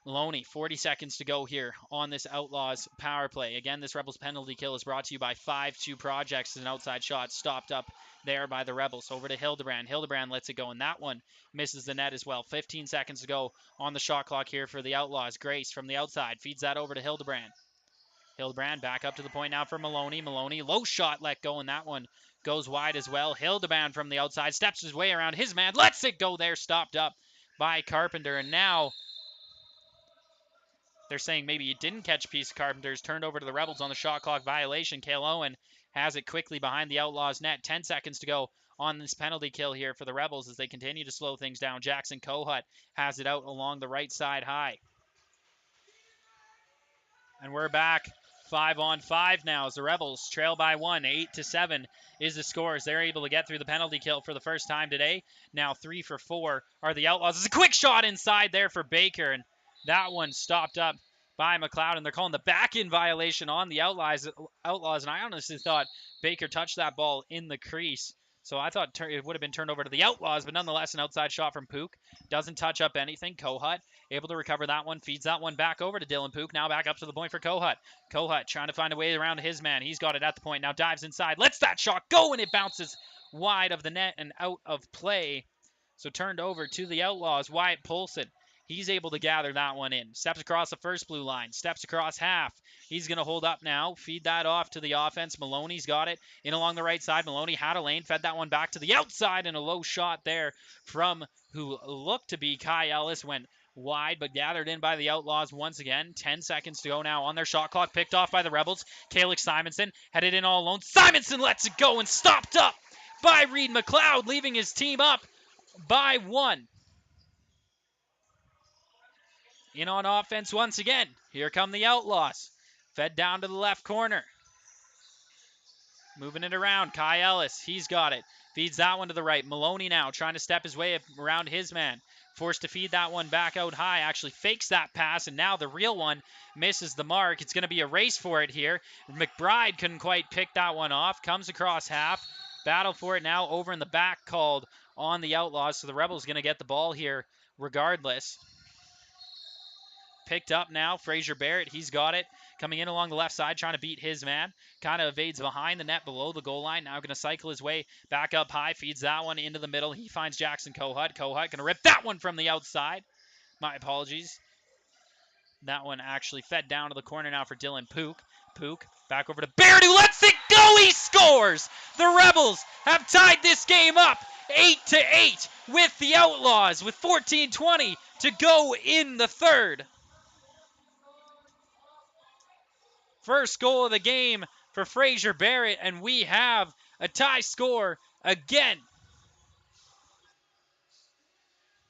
Maloney, 40 seconds to go here on this Outlaws power play. Again, this Rebels penalty kill is brought to you by 5-2 Projects. An outside shot stopped up there by the Rebels. Over to Hildebrand. Hildebrand lets it go, and that one misses the net as well. 15 seconds to go on the shot clock here for the Outlaws. Grace from the outside feeds that over to Hildebrand. Hildebrand back up to the point now for Maloney. Maloney, low shot let go, and that one goes wide as well. Hildebrand from the outside steps his way around his man. Lets it go there, stopped up by Carpenter, and now they're saying maybe he didn't catch a piece of Carpenter's. Turned over to the Rebels on the shot clock violation. Cale Owen has it quickly behind the Outlaws net. 10 seconds to go on this penalty kill here for the Rebels as they continue to slow things down. Jackson Kohut has it out along the right side high. And we're back 5-on-5 now as the Rebels trail by 1. 8-7 is the score as they're able to get through the penalty kill for the first time today. Now 3 for 4 are the Outlaws. It's a quick shot inside there for Baker, and that one stopped up by McLeod, and they're calling the back-in violation on the Outlaws, and I honestly thought Baker touched that ball in the crease. So I thought it would have been turned over to the Outlaws, but nonetheless, an outside shot from Pook. Doesn't touch up anything. Kohut able to recover that one, feeds that one back over to Dylan Pook. Now back up to the point for Kohut. Kohut trying to find a way around his man. He's got it at the point. Now dives inside, lets that shot go, and it bounces wide of the net and out of play. So turned over to the Outlaws. Wyatt Polson, he's able to gather that one in. Steps across the first blue line. Steps across half. He's going to hold up now. Feed that off to the offense. Maloney's got it in along the right side. Maloney had a lane. Fed that one back to the outside, and a low shot there from who looked to be Kai Ellis. Went wide, but gathered in by the Outlaws once again. 10 seconds to go now on their shot clock. Picked off by the Rebels. Calix Simonson headed in all alone. Simonson lets it go and stopped up by Reed McLeod, leaving his team up by 1. In on offense once again. Here come the Outlaws. Fed down to the left corner. Moving it around. Kai Ellis, he's got it. Feeds that one to the right. Maloney now trying to step his way around his man. Forced to feed that one back out high. Actually fakes that pass, and now the real one misses the mark. It's going to be a race for it here. McBride couldn't quite pick that one off. Comes across half. Battle for it now over in the back called on the Outlaws. So the Rebels going to get the ball here regardless. Picked up now. Fraser Barrett, he's got it. Coming in along the left side, trying to beat his man. Kind of evades behind the net below the goal line. Now going to cycle his way back up high. Feeds that one into the middle. He finds Jackson Kohut. Kohut going to rip that one from the outside. My apologies. That one actually fed down to the corner now for Dylan Pook. Pook back over to Barrett, who lets it go. He scores. The Rebels have tied this game up 8-8 with the Outlaws with 14:20 to go in the third. First goal of the game for Fraser Barrett, and we have a tie score again.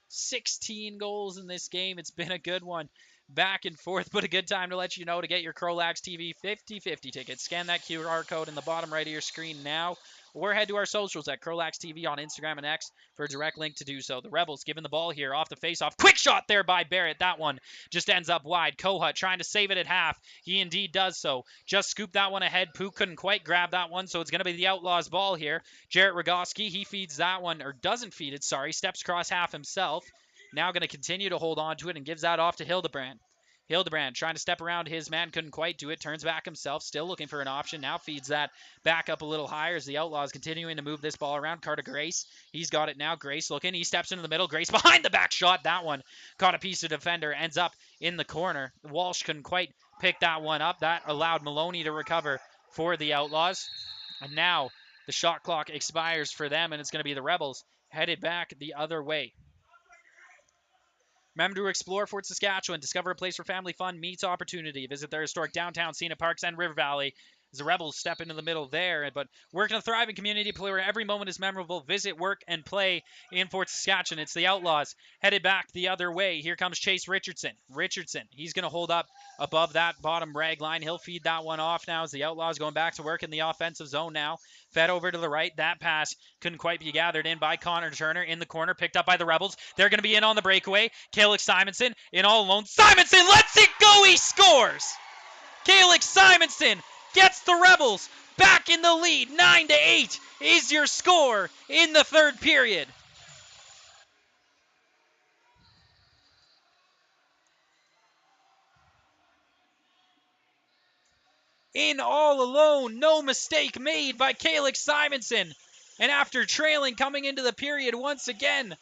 16 goals in this game. It's been a good one. back and forth, but a good time to let you know to get your CROW LAX TV 50/50 tickets. Scan that QR code in the bottom right of your screen now, or head to our socials at CROW LAX TV on Instagram and X for a direct link to do so. The Rebels given the ball here off the faceoff. Quick shot there by Barrett. That one just ends up wide. Kohut trying to save it at half. He indeed does so. Just scooped that one ahead. Pook couldn't quite grab that one, so it's going to be the Outlaws ball here. Jarrett Rogoski, he feeds that one, or doesn't feed it, sorry. Steps across half himself. Now going to continue to hold on to it and gives that off to Hildebrand. Hildebrand trying to step around his man, couldn't quite do it. Turns back himself, still looking for an option. Now feeds that back up a little higher as the Outlaws continuing to move this ball around. Carter Grace, he's got it now. Grace looking, he steps into the middle. Grace behind the back shot. That one caught a piece of defender, ends up in the corner. Walsh couldn't quite pick that one up. That allowed Maloney to recover for the Outlaws. And now the shot clock expires for them, and it's going to be the Rebels headed back the other way. Remember to explore Fort Saskatchewan, discover a place where family fun meets opportunity. Visit their historic downtown scenic parks and River Valley as the Rebels step into the middle there. But work in a thriving community where every moment is memorable. Visit, work, and play in Fort Saskatchewan. It's the Outlaws headed back the other way. Here comes Chase Richardson. He's going to hold up above that bottom rag line. He'll feed that one off now as the Outlaws going back to work in the offensive zone now. Fed over to the right. That pass couldn't quite be gathered in by Connor Turner in the corner. Picked up by the Rebels. They're going to be in on the breakaway. Kalix Simonson in all alone. Simonson lets it go. He scores. Kalix Simonson gets the Rebels back in the lead. 9-8 is your score in the third period. In all alone, no mistake made by Kalix Simonson. And after trailing coming into the period once again,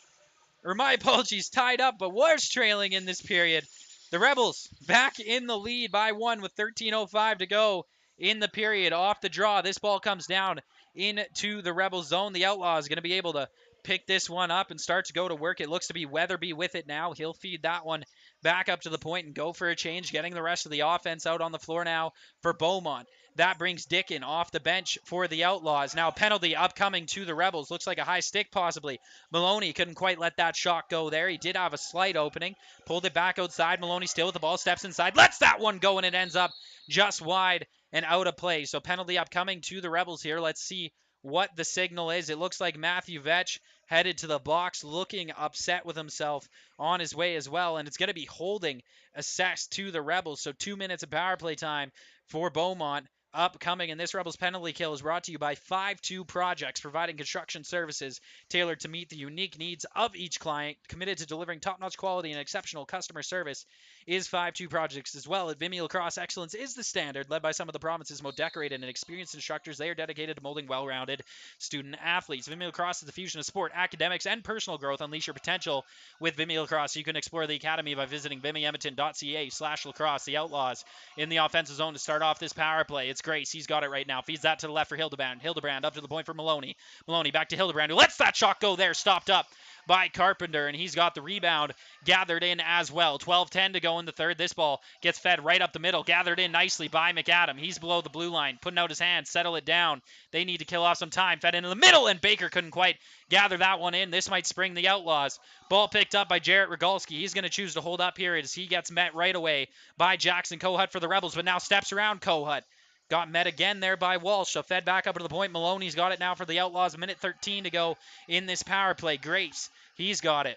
or my apologies, tied up, but was trailing in this period, the Rebels back in the lead by one with 13:05 to go in the period. Off the draw, this ball comes down into the Rebels zone. The Outlaws going to be able to pick this one up and start to go to work. It looks to be Weatherby with it now. He'll feed that one back up to the point and go for a change, getting the rest of the offense out on the floor now for Beaumont. That brings Dickin off the bench for the Outlaws. Now a penalty upcoming to the Rebels. Looks like a high stick possibly. Maloney couldn't quite let that shot go there. He did have a slight opening. Pulled it back outside. Maloney still with the ball. Steps inside. Lets that one go, and it ends up just wide and out of play. So penalty upcoming to the Rebels here. Let's see what the signal is. It looks like Matthew Vetch headed to the box looking upset with himself on his way as well. And it's going to be holding assessed to the Rebels. So 2 minutes of power play time for Beaumont upcoming. And this Rebels penalty kill is brought to you by 5-2 Projects, providing construction services tailored to meet the unique needs of each client. Committed to delivering top-notch quality and exceptional customer service is 5-2 Projects as well. At Vimy Lacrosse, excellence is the standard, led by some of the province's most decorated and experienced instructors. They are dedicated to molding well-rounded student athletes. Vimy Lacrosse is the fusion of sport, academics, and personal growth. Unleash your potential with Vimy Lacrosse. You can explore the academy by visiting vimyedmonton.ca/lacrosse. The Outlaws in the offensive zone to start off this power play. It's Grace. He's got it right now. Feeds that to the left for Hildebrand. Hildebrand up to the point for Maloney. Maloney back to Hildebrand, who lets that shot go there. Stopped up by Carpenter, and he's got the rebound gathered in as well. 12:10 to go in the third. This ball gets fed right up the middle. Gathered in nicely by McAdam. He's below the blue line, putting out his hands, settle it down. They need to kill off some time. Fed into the middle, and Baker couldn't quite gather that one in. This might spring the Outlaws. Ball picked up by Jarrett Rogalski. He's going to choose to hold up here as he gets met right away by Jackson Kohut for the Rebels, but now steps around Kohut. Got met again there by Walsh. So fed back up to the point. Maloney's got it now for the Outlaws. 1:13 to go in this power play. Grace, he's got it.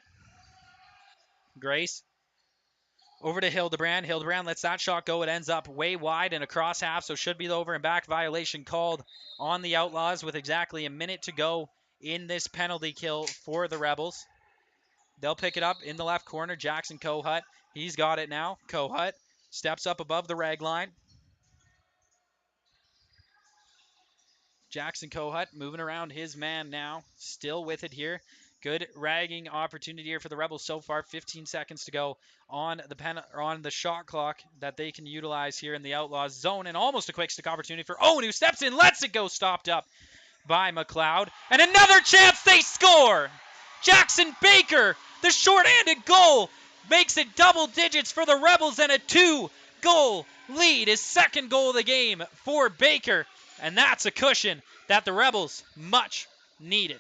Grace over to Hildebrand. Hildebrand lets that shot go. It ends up way wide and across half, so should be the over and back violation called on the Outlaws with exactly a minute to go in this penalty kill for the Rebels. They'll pick it up in the left corner. Jackson Kohut, he's got it now. Kohut steps up above the rag line. Jackson Kohut moving around his man now. Still with it here. Good ragging opportunity here for the Rebels so far. 15 seconds to go on the shot clock that they can utilize here in the Outlaws zone. And almost a quick stick opportunity for Owen, who steps in, lets it go, stopped up by McLeod. And another chance, they score! Jackson Baker, the short-handed goal, makes it double digits for the Rebels and a 2-goal lead. His second goal of the game for Baker. And that's a cushion that the Rebels much needed.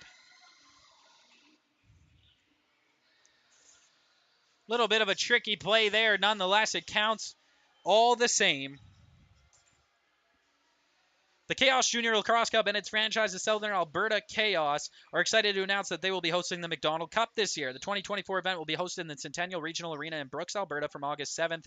Little bit of a tricky play there. Nonetheless, it counts all the same. The Chaos Junior Lacrosse Cup and its franchise, the Southern Alberta Chaos, are excited to announce that they will be hosting the McDonald Cup this year. The 2024 event will be hosted in the Centennial Regional Arena in Brooks, Alberta from August 7th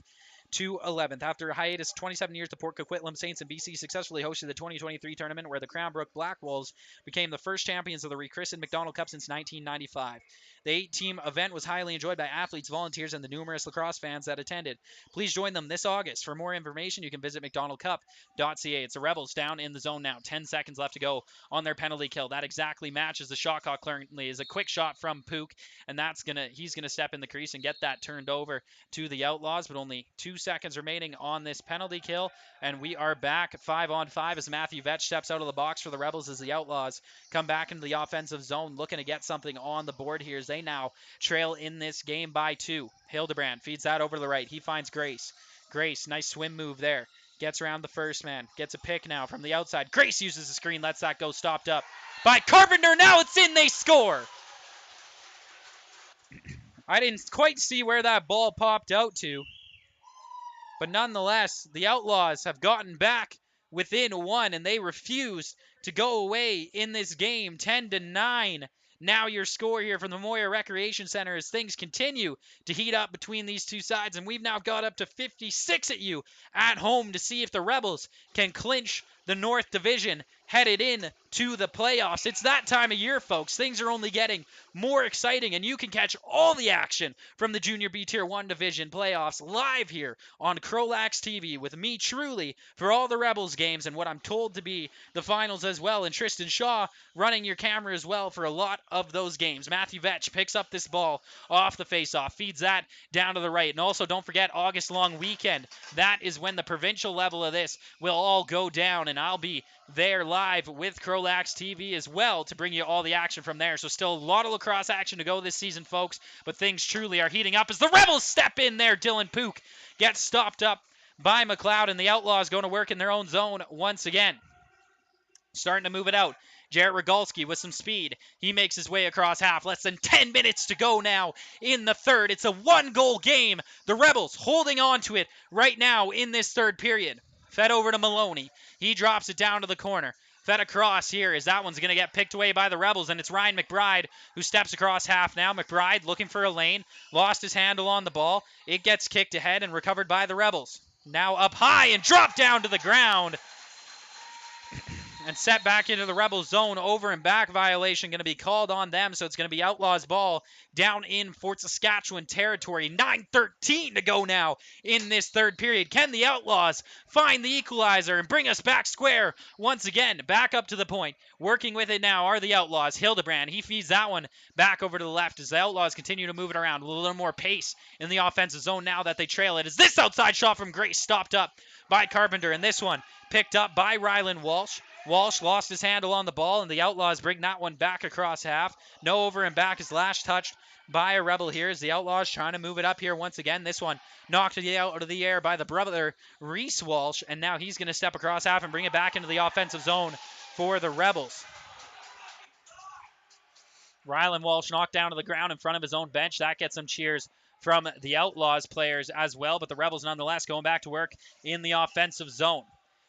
to 11th. After a hiatus 27 years, the Port Coquitlam Saints in BC successfully hosted the 2023 tournament where the Cranbrook Black Wolves became the first champions of the rechristened McDonald Cup since 1995. The 8-team event was highly enjoyed by athletes, volunteers, and the numerous lacrosse fans that attended. Please join them this August. For more information, you can visit mcdonaldcup.ca. It's the Rebels down in the zone now. 10 seconds left to go on their penalty kill. That exactly matches the shot clock currently. Is a quick shot from Pook, and he's gonna step in the crease and get that turned over to the Outlaws, but only 2 seconds remaining on this penalty kill, and we are back 5-on-5 as Matthew Vetch steps out of the box for the Rebels as the Outlaws come back into the offensive zone, looking to get something on the board here as they now trail in this game by 2. Hildebrand feeds that over to the right. He finds Grace. Grace, nice swim move there. Gets around the first man. Gets a pick now from the outside. Grace uses the screen. Lets that go. Stopped up by Carpenter. Now it's in. They score. I didn't quite see where that ball popped out to. But nonetheless, the Outlaws have gotten back within 1, and they refused to go away in this game. 10-9. Now your score here from the Moyer Recreation Center as things continue to heat up between these two sides. And we've now got up to 56 at you at home to see if the Rebels can clinch the North Division headed in to the playoffs. It's that time of year, folks. Things are only getting more exciting, and you can catch all the action from the Junior B Tier 1 Division playoffs live here on CROW LAX TV with me truly for all the Rebels games and what I'm told to be the finals as well, and Tristan Shaw running your camera as well for a lot of those games. Matthew Vetch picks up this ball off the faceoff, feeds that down to the right, and also don't forget August long weekend. That is when the provincial level of this will all go down, and I'll be there live with CROW LAX TV as well to bring you all the action from there. So still a lot of lacrosse action to go this season, folks, but things truly are heating up as the Rebels step in there. Dylan Pook gets stopped up by McLeod, and the Outlaws going to work in their own zone once again. Starting to move it out. Jarrett Rogalski with some speed. He makes his way across half. Less than 10 minutes to go now in the third. It's a 1-goal game. The Rebels holding on to it right now in this third period. Fed over to Maloney. He drops it down to the corner. Fed across here as that one's going to get picked away by the Rebels, and it's Ryan McBride who steps across half now. McBride looking for a lane. Lost his handle on the ball. It gets kicked ahead and recovered by the Rebels. Now up high and dropped down to the ground. And set back into the Rebels zone. Over and back violation going to be called on them. So it's going to be Outlaws ball down in Fort Saskatchewan territory. 9:13 to go now in this third period. Can the Outlaws find the equalizer and bring us back square once again? Back up to the point. Working with it now are the Outlaws. Hildebrand, he feeds that one back over to the left as the Outlaws continue to move it around with a little more pace in the offensive zone now that they trail it. Is this outside shot from Grace stopped up by Carpenter, and this one picked up by Rylan Walsh. Walsh lost his handle on the ball, and the Outlaws bring that one back across half. No over and back is last touched by a Rebel here as the Outlaws trying to move it up here once again. This one knocked out of the air by the brother, Reese Walsh, and now he's going to step across half and bring it back into the offensive zone for the Rebels. Rylan Walsh knocked down to the ground in front of his own bench. That gets some cheers from the Outlaws players as well, but the Rebels nonetheless going back to work in the offensive zone.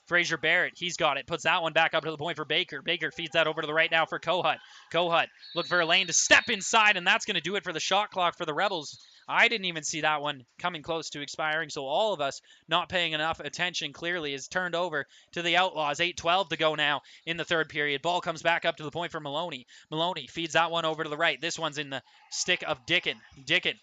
Fraser Barrett, he's got it. Puts that one back up to the point for Baker. Baker feeds that over to the right now for Kohut. Kohut look for a lane to step inside, and that's going to do it for the shot clock for the Rebels. I didn't even see that one coming close to expiring, so all of us not paying enough attention clearly is turned over to the Outlaws. 8:12 to go now in the third period. Ball comes back up to the point for Maloney. Maloney feeds that one over to the right. This one's in the stick of Dickin. Dickin.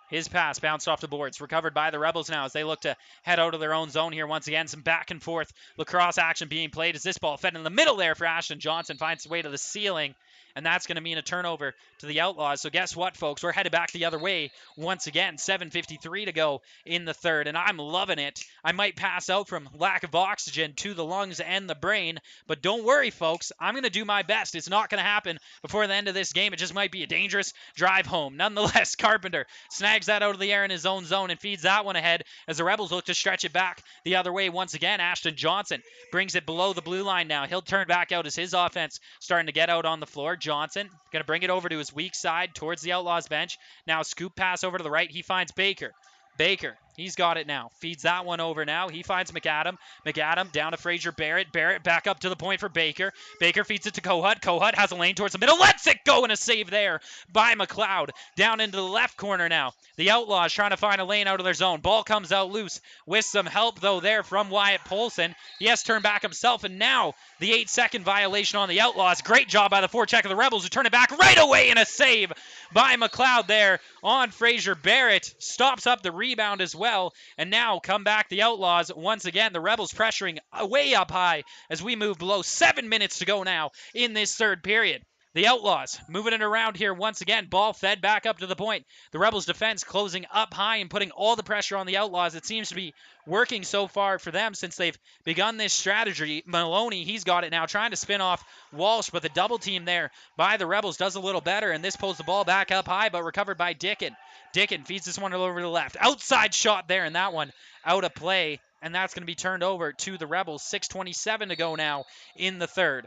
His pass bounced off the boards, recovered by the Rebels now as they look to head out of their own zone here once again. Some back and forth lacrosse action being played as this ball fed in the middle there for Ashton Johnson, finds its way to the ceiling, and that's going to mean a turnover to the Outlaws. So guess what, folks? We're headed back the other way once again. 7:53 to go in the third, and I'm loving it. I might pass out from lack of oxygen to the lungs and the brain, but don't worry, folks. I'm going to do my best. It's not going to happen before the end of this game. It just might be a dangerous drive home. Nonetheless, Carpenter snags that out of the air in his own zone and feeds that one ahead as the Rebels look to stretch it back the other way once again. Ashton Johnson brings it below the blue line now. He'll turn back out as his offense starting to get out on the floor. Johnson. Going to bring it over to his weak side towards the Outlaws bench. Now scoop pass over to the right. He finds Baker. Baker, he's got it now. Feeds that one over now. He finds McAdam. McAdam down to Fraser Barrett. Barrett back up to the point for Baker. Baker feeds it to Kohut. Kohut has a lane towards the middle. Lets it go, and a save there by McLeod. Down into the left corner now. The Outlaws trying to find a lane out of their zone. Ball comes out loose with some help, though, there from Wyatt Polson. He has turned back himself, and now the 8-second violation on the Outlaws. Great job by the forecheck of the Rebels who turn it back right away, and a save by McLeod there on Fraser Barrett. Stops up the rebound as well, and now come back the Outlaws once again. The Rebels pressuring way up high as we move below 7 minutes to go now in this third period. The Outlaws moving it around here once again. Ball fed back up to the point. The Rebels defense closing up high and putting all the pressure on the Outlaws. It seems to be working so far for them since they've begun this strategy. Maloney, he's got it now, trying to spin off Walsh, but the double team there by the Rebels does a little better, and this pulls the ball back up high, but recovered by Dickin. Dickin feeds this one over to the left. Outside shot there, and that one out of play, and that's going to be turned over to the Rebels. 6:27 to go now in the third.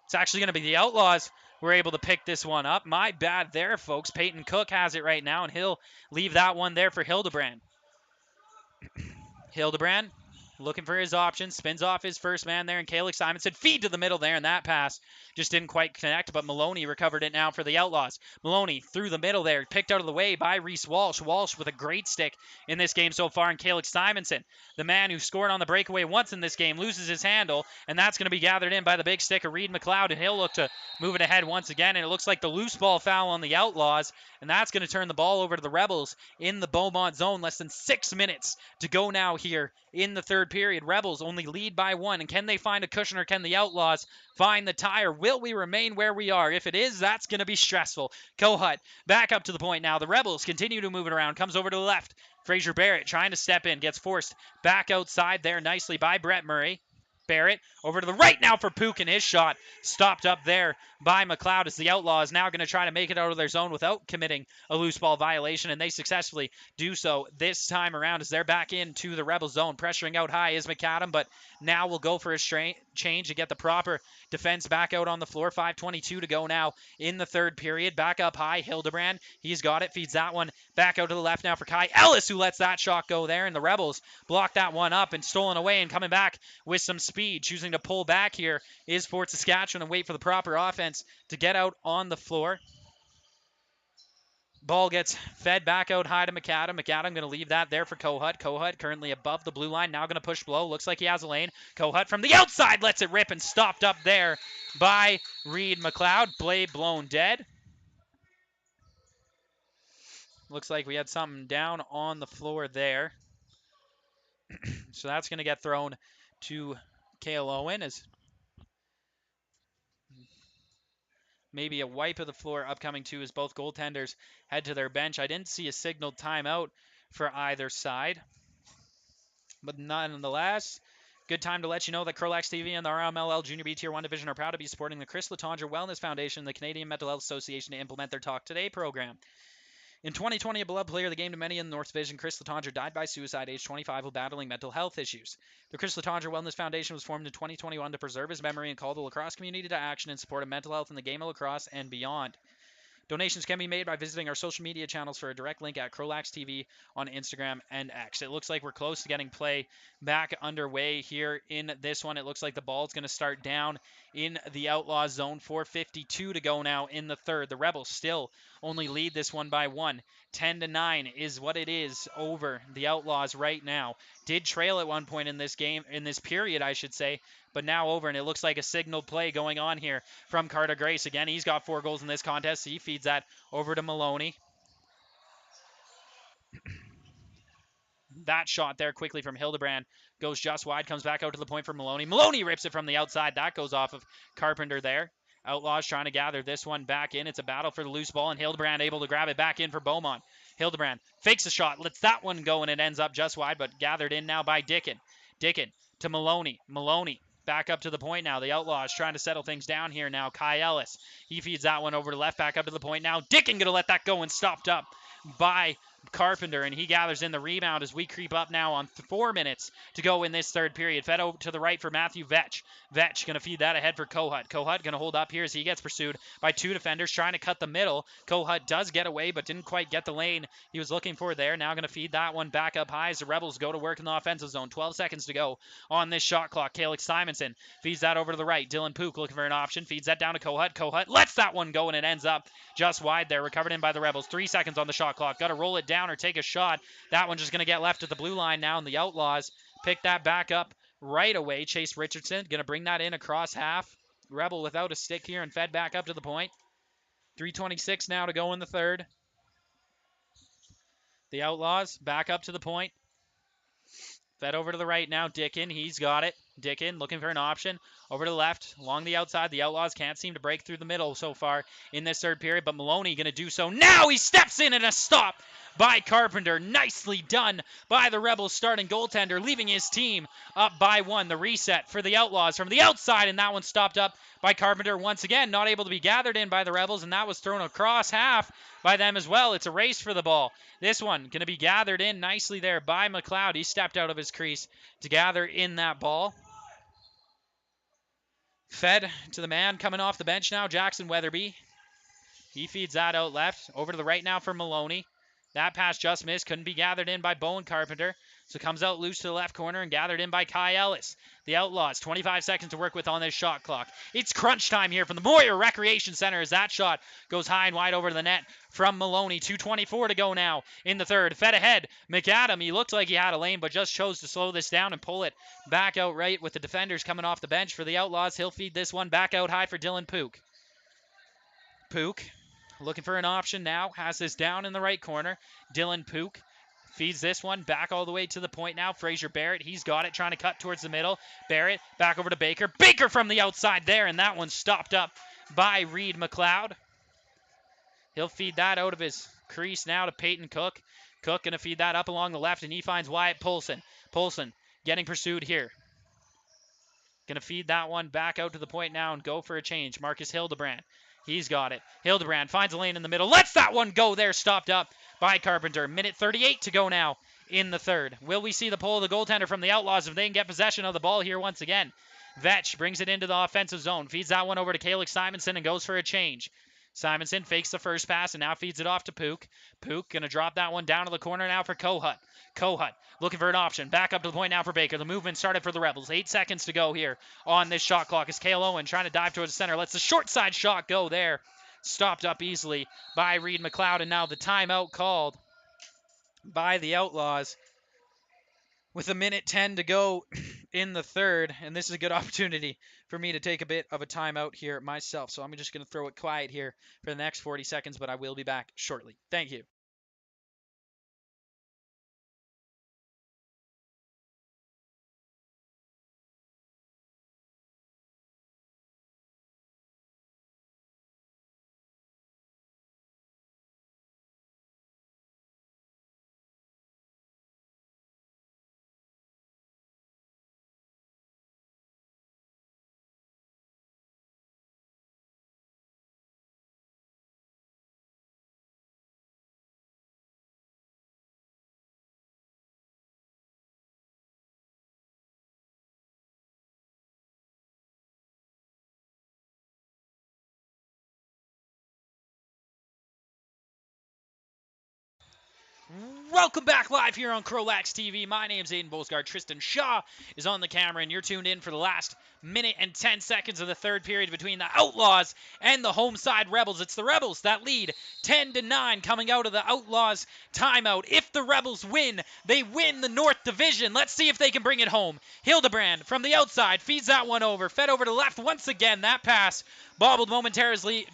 It's actually going to be the Outlaws who are able to pick this one up. My bad there, folks. Peyton Cook has it right now, and he'll leave that one there for Hildebrand. Hildebrand looking for his options, spins off his first man there, and Calix Simonson feed to the middle there, and that pass just didn't quite connect, but Maloney recovered it now for the Outlaws. Maloney through the middle there, picked out of the way by Reese Walsh. Walsh with a great stick in this game so far, and Calix Simonson, the man who scored on the breakaway once in this game, loses his handle, and that's going to be gathered in by the big stick of Reed McLeod, and he'll look to move it ahead once again, and it looks like the loose ball foul on the Outlaws, and that's going to turn the ball over to the Rebels in the Beaumont zone. Less than 6 minutes to go now here in the third period. Rebels only lead by 1, and can they find a cushion, or can the Outlaws find the tire? Will we remain where we are? If it is, that's going to be stressful. Kohut back up to the point now. The Rebels continue to move it around. Comes over to the left. Fraser Barrett trying to step in. Gets forced back outside there nicely by Brett Murray. Barrett over to the right now for Pook, and his shot stopped up there by McLeod as the Outlaws now going to try to make it out of their zone without committing a loose ball violation, and they successfully do so this time around as they're back into the Rebel zone. Pressuring out high is McAdam, but now we'll go for a change to get the proper defense back out on the floor. 5:22 to go now in the third period. Back up high, Hildebrand. He's got it, feeds that one back out to the left now for Kai Ellis, who lets that shot go there, and the Rebels block that one up and stolen away, and coming back with some speed. Choosing to pull back here is Fort Saskatchewan and wait for the proper offense to get out on the floor. Ball gets fed back out high to McAdam. McAdam going to leave that there for Kohut. Kohut currently above the blue line. Now going to push below. Looks like he has a lane. Kohut from the outside lets it rip and stopped up there by Reed McLeod. Blade blown dead. Looks like we had something down on the floor there. So that's going to get thrown to Cale Owen as maybe a wipe of the floor upcoming too as both goaltenders head to their bench. I didn't see a signaled timeout for either side, but nonetheless, good time to let you know that CROW LAX TV and the RMLL Junior B Tier 1 Division are proud to be supporting the Chris Letendre Wellness Foundation and the Canadian Mental Health Association to implement their Talk Today program. In 2020, a beloved player of the game to many in the North Division, Chris Letendre, died by suicide age 25 while battling mental health issues. The Chris Letendre Wellness Foundation was formed in 2021 to preserve his memory and call the lacrosse community to action in support of mental health in the game of lacrosse and beyond. Donations can be made by visiting our social media channels for a direct link at CROW LAX TV on Instagram and X. It looks like we're close to getting play back underway here in this one. It looks like the ball's going to start down in the Outlaws zone. 4:52 to go now in the third. The Rebels still only lead this one by 1. 10-9 is what it is over the Outlaws right now. Did trail at one point in this game, in this period, I should say, but now over, and it looks like a signal play going on here from Carter Grace. Again, he's got 4 goals in this contest. He feeds that over to Maloney. That shot there quickly from Hildebrand goes just wide, comes back out to the point for Maloney. Maloney rips it from the outside. That goes off of Carpenter there. Outlaws trying to gather this one back in. It's a battle for the loose ball, and Hildebrand able to grab it back in for Beaumont. Hildebrand fakes a shot, lets that one go, and it ends up just wide, but gathered in now by Dickin. Dickin to Maloney. Maloney back up to the point now. The Outlaws trying to settle things down here now. Kai Ellis, he feeds that one over to left, back up to the point now. Dickin going to let that go and stopped up by Carpenter, and he gathers in the rebound as we creep up now on 4 minutes to go in this third period. Fed over to the right for Matthew Vetch. Vetch going to feed that ahead for Kohut. Kohut going to hold up here as he gets pursued by 2 defenders trying to cut the middle. Kohut does get away but didn't quite get the lane he was looking for there. Now going to feed that one back up high as the Rebels go to work in the offensive zone. 12 seconds to go on this shot clock. Calix Simonson feeds that over to the right. Dylan Pook looking for an option. Feeds that down to Kohut. Kohut lets that one go, and it ends up just wide there. Recovered in by the Rebels. 3 seconds on the shot clock. Got to roll it down or take a shot. That one's just going to get left at the blue line now, and the Outlaws pick that back up right away. Chase Richardson going to bring that in across half. Rebel without a stick here and fed back up to the point. 3:26 now to go in the third. The Outlaws back up to the point. Fed over to the right now. Dickin, he's got it. Dickin looking for an option. Over to the left, along the outside. The Outlaws can't seem to break through the middle so far in this third period, but Maloney going to do so. Now he steps in and a stop by Carpenter. Nicely done by the Rebels starting goaltender, leaving his team up by 1. The reset for the Outlaws from the outside, and that one stopped up by Carpenter once again. Not able to be gathered in by the Rebels, and that was thrown across half by them as well. It's a race for the ball. This one going to be gathered in nicely there by McLeod. He stepped out of his crease to gather in that ball. Fed to the man coming off the bench now, Jackson Weatherby. He feeds that out left. Over to the right now for Maloney. That pass just missed. Couldn't be gathered in by Bowen Carpenter. So comes out loose to the left corner and gathered in by Kai Ellis. The Outlaws, 25 seconds to work with on this shot clock. It's crunch time here from the Moyer Recreation Center as that shot goes high and wide over the net from Maloney. 2:24 to go now in the third. Fed ahead. McAdam, he looked like he had a lane, but just chose to slow this down and pull it back out right with the defenders coming off the bench for the Outlaws. He'll feed this one back out high for Dylan Pook. Pook looking for an option now. Has this down in the right corner. Dylan Pook feeds this one back all the way to the point now. Fraser Barrett, he's got it, trying to cut towards the middle. Barrett back over to Baker. Baker from the outside there, and that one's stopped up by Reed McLeod. He'll feed that out of his crease now to Peyton Cook. Cook going to feed that up along the left, and he finds Wyatt Polson. Polson getting pursued here. Going to feed that one back out to the point now and go for a change. Marcus Hildebrand. He's got it. Hildebrand finds a lane in the middle. Lets that one go there. Stopped up by Carpenter. Minute 38 to go now in the third. Will we see the pull of the goaltender from the Outlaws if they can get possession of the ball here once again? Vetch brings it into the offensive zone. Feeds that one over to Calix Simonson and goes for a change. Simonson fakes the first pass and now feeds it off to Pook. Pook going to drop that one down to the corner now for Kohut. Kohut looking for an option. Back up to the point now for Baker. The movement started for the Rebels. 8 seconds to go here on this shot clock as Cale Owen trying to dive towards the center. Lets the short side shot go there. Stopped up easily by Reed McLeod, and now the timeout called by the Outlaws with 1:10 to go in the third, and this is a good opportunity for me to take a bit of a timeout here myself. So I'm just going to throw it quiet here for the next 40 seconds, but I will be back shortly. Thank you. Welcome back live here on CROW LAX TV. My name's Aiden Bolsgaard. Tristan Shaw is on the camera, and you're tuned in for the last minute and 10 seconds of the third period between the Outlaws and the home side Rebels. It's the Rebels that lead 10-9 coming out of the Outlaws timeout. If the Rebels win, they win the North Division. Let's see if they can bring it home. Hildebrand from the outside feeds that one over. Fed over to left once again. That pass bobbled momentarily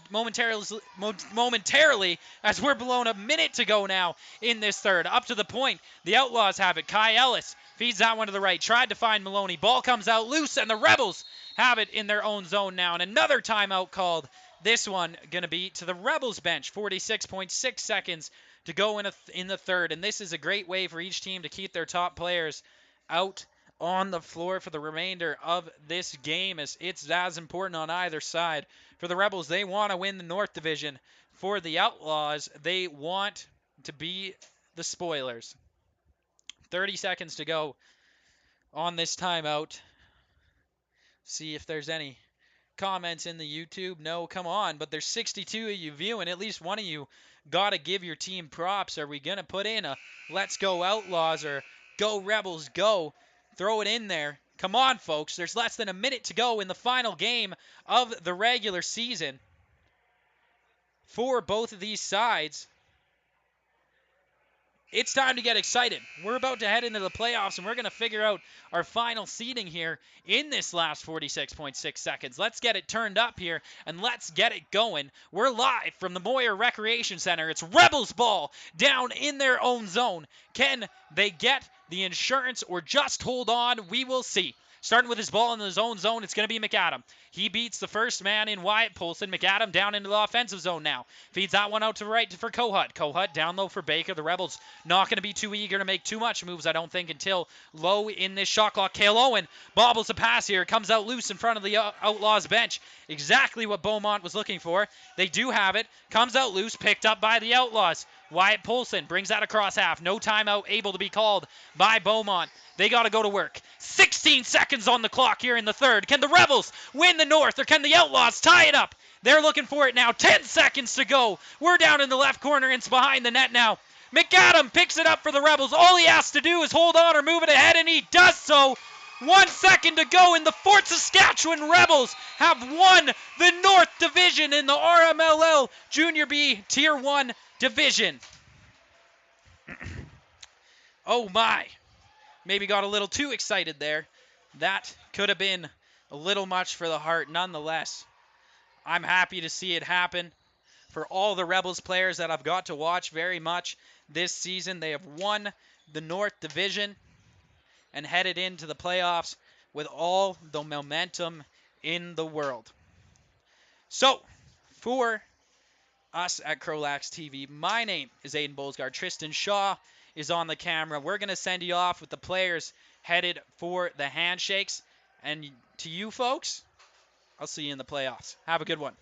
as we're below a minute to go now in this third. Up to the point. The Outlaws have it. Kai Ellis feeds that one to the right. Tried to find Maloney. Ball comes out loose, and the Rebels have it in their own zone now. And another timeout called. This one going to be to the Rebels bench. 46.6 seconds to go in the third. And this is a great way for each team to keep their top players out on the floor for the remainder of this game, as it's as important on either side. For the Rebels, they want to win the North Division. For the Outlaws, they want to be the spoilers. 30 seconds to go on this timeout. See if there's any comments in the YouTube. No, come on. But there's 62 of you viewing. At least one of you got to give your team props. Are we going to put in a let's go Outlaws or go Rebels go? Throw it in there. Come on, folks. There's less than a minute to go in the final game of the regular season for both of these sides. It's time to get excited. We're about to head into the playoffs, and we're going to figure out our final seeding here in this last 46.6 seconds. Let's get it turned up here, and let's get it going. We're live from the Moyer Recreation Center. It's Rebels ball down in their own zone. Can they get the insurance or just hold on? We will see. Starting with his ball in his own zone, it's going to be McAdam. He beats the first man in Wyatt Polson. McAdam down into the offensive zone now. Feeds that one out to the right for Kohut. Kohut down low for Baker. The Rebels not going to be too eager to make too much moves, I don't think, until low in this shot clock. Cale Owen bobbles the pass here. Comes out loose in front of the Outlaws bench. Exactly what Beaumont was looking for. They do have it. Comes out loose. Picked up by the Outlaws. Wyatt Polson brings that across half. No timeout able to be called by Beaumont. They got to go to work. 16 seconds on the clock here in the third. Can the Rebels win the North, or can the Outlaws tie it up? They're looking for it now. 10 seconds to go. We're down in the left corner. It's behind the net now. McAdam picks it up for the Rebels. All he has to do is hold on or move it ahead, and he does so. 1 second to go, and the Fort Saskatchewan Rebels have won the North Division in the RMLL Junior B Tier 1 Division. Oh my. Maybe got a little too excited there. That could have been a little much for the heart. Nonetheless, I'm happy to see it happen. For all the Rebels players that I've got to watch very much this season, they have won the North Division and headed into the playoffs with all the momentum in the world. So, for us at CROW LAX TV, my name is Aiden Bolsgaard. Tristan Shaw is on the camera. We're going to send you off with the players headed for the handshakes. And to you folks, I'll see you in the playoffs. Have a good one.